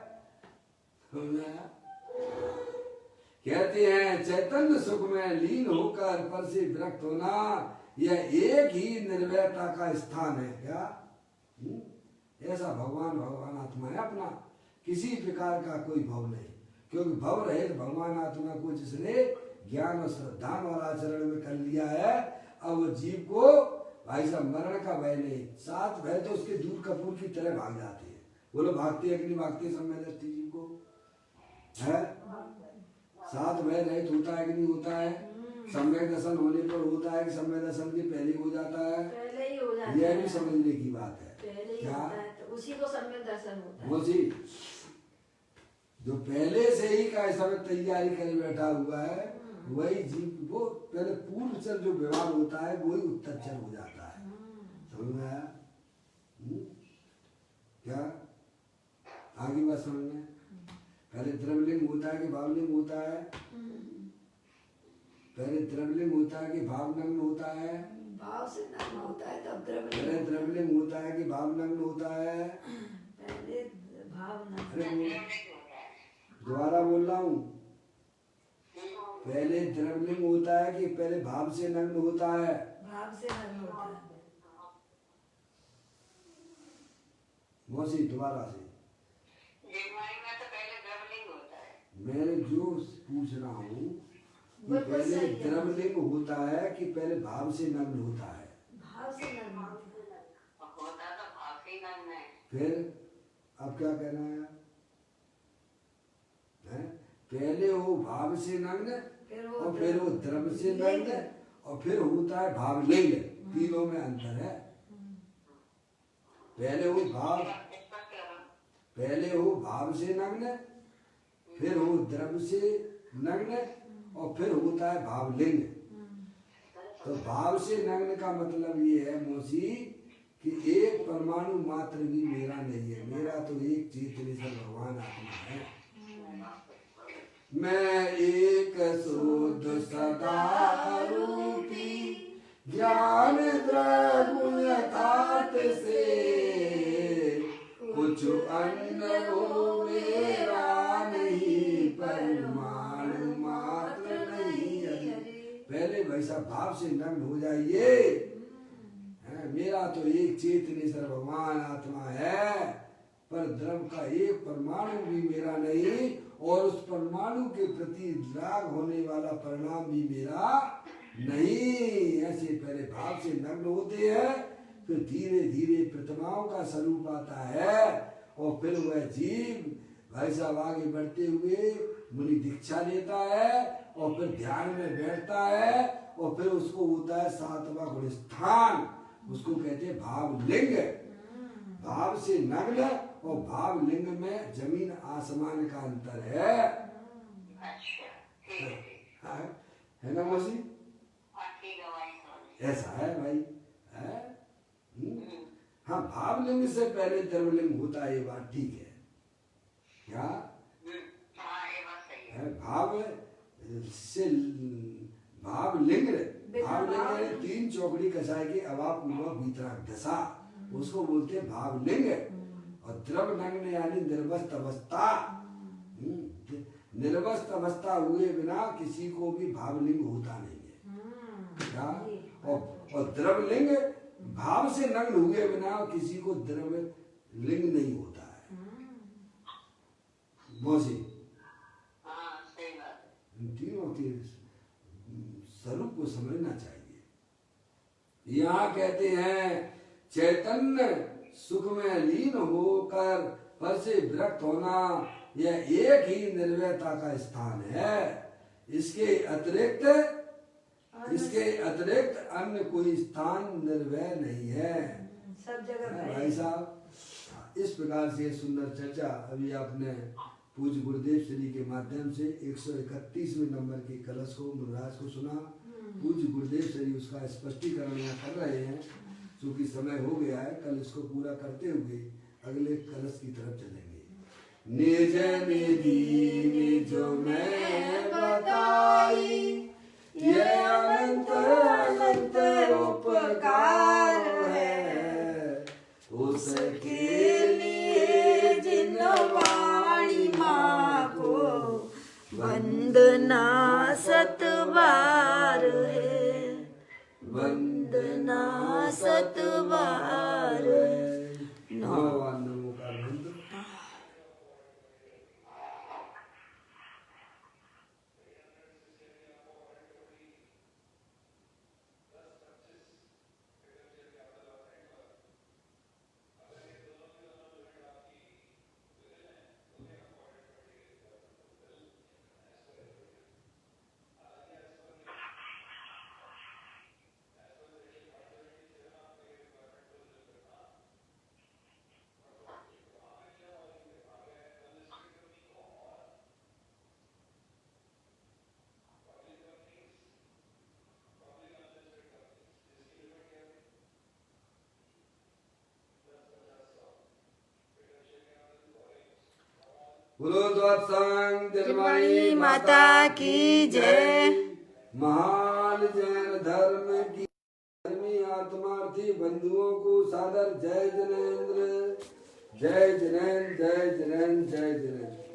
कहते हैं चैतन्य सुख में लीन होकर पर से विरक्त होना यह एक ही निर्भयता का स्थान है। क्या? ऐसा भगवान आत्मा है अपना, किसी प्रकार का कोई भव नहीं। क्योंकि भव रहित भगवान आत्मा को जिसने ज्ञान और श्रद्धा और आचरण में कर लिया है, अब वो जीव को भाई साहब मरण का भय नहीं, 7 भय तो उसके दूध कपूर की तरह भाग जाते हैं। बोलो भागते हैं कि नहीं भागते समय दृष्टि जी को है? 7 भय रहित होता है कि नहीं होता है? सम्यक दर्शन होने पर होता है कि सम्यक दर्शन के पहले हो जाता है? पहले ही हो जाता है, यह भी समझने की बात है। पहले ही क्या होता है तो उसी को सम्यक दर्शन होता है। वो जी जो पहले से ही का समय तैयारी करे बैठा हुआ है, वही जीव वो पहले पूर्व चर जो व्यवहार होता है वही उत्तर चर हो जाता है। समझ में आया? क्या आगे बात समझ में? पहले द्रवलिंग होता है कि भावलिंग होता है? पहले द्रवलिंग होता है कि भावनग्न होता है? भाव से नग्न होता है तब द्रव्य। पहले द्रवलिंग होता है कि भावनग्न होता है? पहले भाव नग्न। अरे दोबारा बोल रहा हूँ, पहले द्रवलिंग होता है कि पहले भाव से नग्न होता है? भाव से नग्न होता है। मौसी दोबारा से। निर्वाणी में तो पहले द्रवलिंग होता है। मैं जो पूछ रहा हूँ कि बिल्कुल पहले सही है। द्रवलिंग होता है कि पहले भाव से नग्न होता है? भाव से नग्न होता है। होता तो भाव से ही नग्न है। फिर अब क्या कहना है? हैं? पहले वो भाव से नग्न और फिर वो द्रव से नग्न और फिर होता है भावलिंग। तीनों में अंतर है। पहले वो भाव पहले हो भाव से नग्न, फिर हो द्रव से नग्न और फिर होता है भावलिंग। तो भाव से नग्न का मतलब ये है मौसी कि एक परमाणु मात्र भी मेरा नहीं है, मेरा तो एक चेतनेश्वर भगवान आत्मा है। मैं एक शुद्ध सदा रूपी ज्ञान द्रगुण यथार्थ से, कुछ अन्य वो मेरा नहीं, परमाणु मात्र नहीं है। पहले वैसा भाव से नग्न हो जाइए। मेरा तो एक चेतनेश्वर भगवान आत्मा है, पर द्रव का एक परमाणु भी मेरा नहीं और उस परमाणु के प्रति राग होने वाला परिणाम भी मेरा नहीं। ऐसे पहले भाव से नग्न होते हैं, फिर धीरे धीरे प्रतिमाओं का स्वरूप आता है और फिर वह जीव भाई साहब आगे बढ़ते हुए मुनि दीक्षा लेता है और फिर ध्यान में बैठता है और फिर उसको होता है 7वां गुण स्थान, उसको कहते हैं भावलिंग। भाव से नग्न और भावलिंग में जमीन आसमान का अंतर है। अच्छा ठीक है ना मौसी? ठीक है वही समझ। ऐसा है भाई है? हाँ भावलिंग से पहले द्रवलिंग होता है, ये बात ठीक है। क्या हाँ ये बात सही है। भाव से भावलिंग भावलिंग 3 चौकड़ी कसाय के अभाव पूर्वक भीतराग दशा, उसको बोलते हैं भावलिंग। और द्रव नग्न यानी निर्वस्त अवस्था। निर्वस्त अवस्था हुए बिना किसी को भी भावलिंग होता नहीं है। क्या? और द्रवलिंग भाव से नग्न हुए बिना किसी को द्रव लिंग नहीं होता है। मौसी हाँ सही बात है। तीनों के स्वरूप को समझना चाहिए। यहाँ कहते हैं चैतन्य सुख में लीन होकर पर से विरक्त होना, यह एक ही निर्वयता का स्थान है। इसके अतिरिक्त अन्य कोई स्थान निर्वय नहीं है। सब जगह भाई साहब इस प्रकार से सुंदर चर्चा अभी आपने पूज्य गुरुदेव श्री के माध्यम से 131वें नंबर के कलश को मुराज को सुना। पूज्य गुरुदेव श्री उसका स्पष्टीकरण यहाँ कर रहे हैं, क्योंकि समय हो गया है। कल इसको पूरा करते हुए अगले कलश की तरफ चलेंगे। निज निधि निज में बताई, ये अनंत अनंत उपकार है, उसके लिए जिन वाणी माँ को वंदना सतबार है, वंदना सतबार है। नमो का मंत्र। बोलो द्वादशांग जन्माणी माता की जय। महान जैन धर्म की धर्मी आत्मार्थी बंधुओं को सादर जय जनेन्द्र, जय जनेन्द्र, जय जनेन्द्र, जय जनेन्द्र,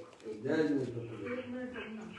जय जनेन्द्र।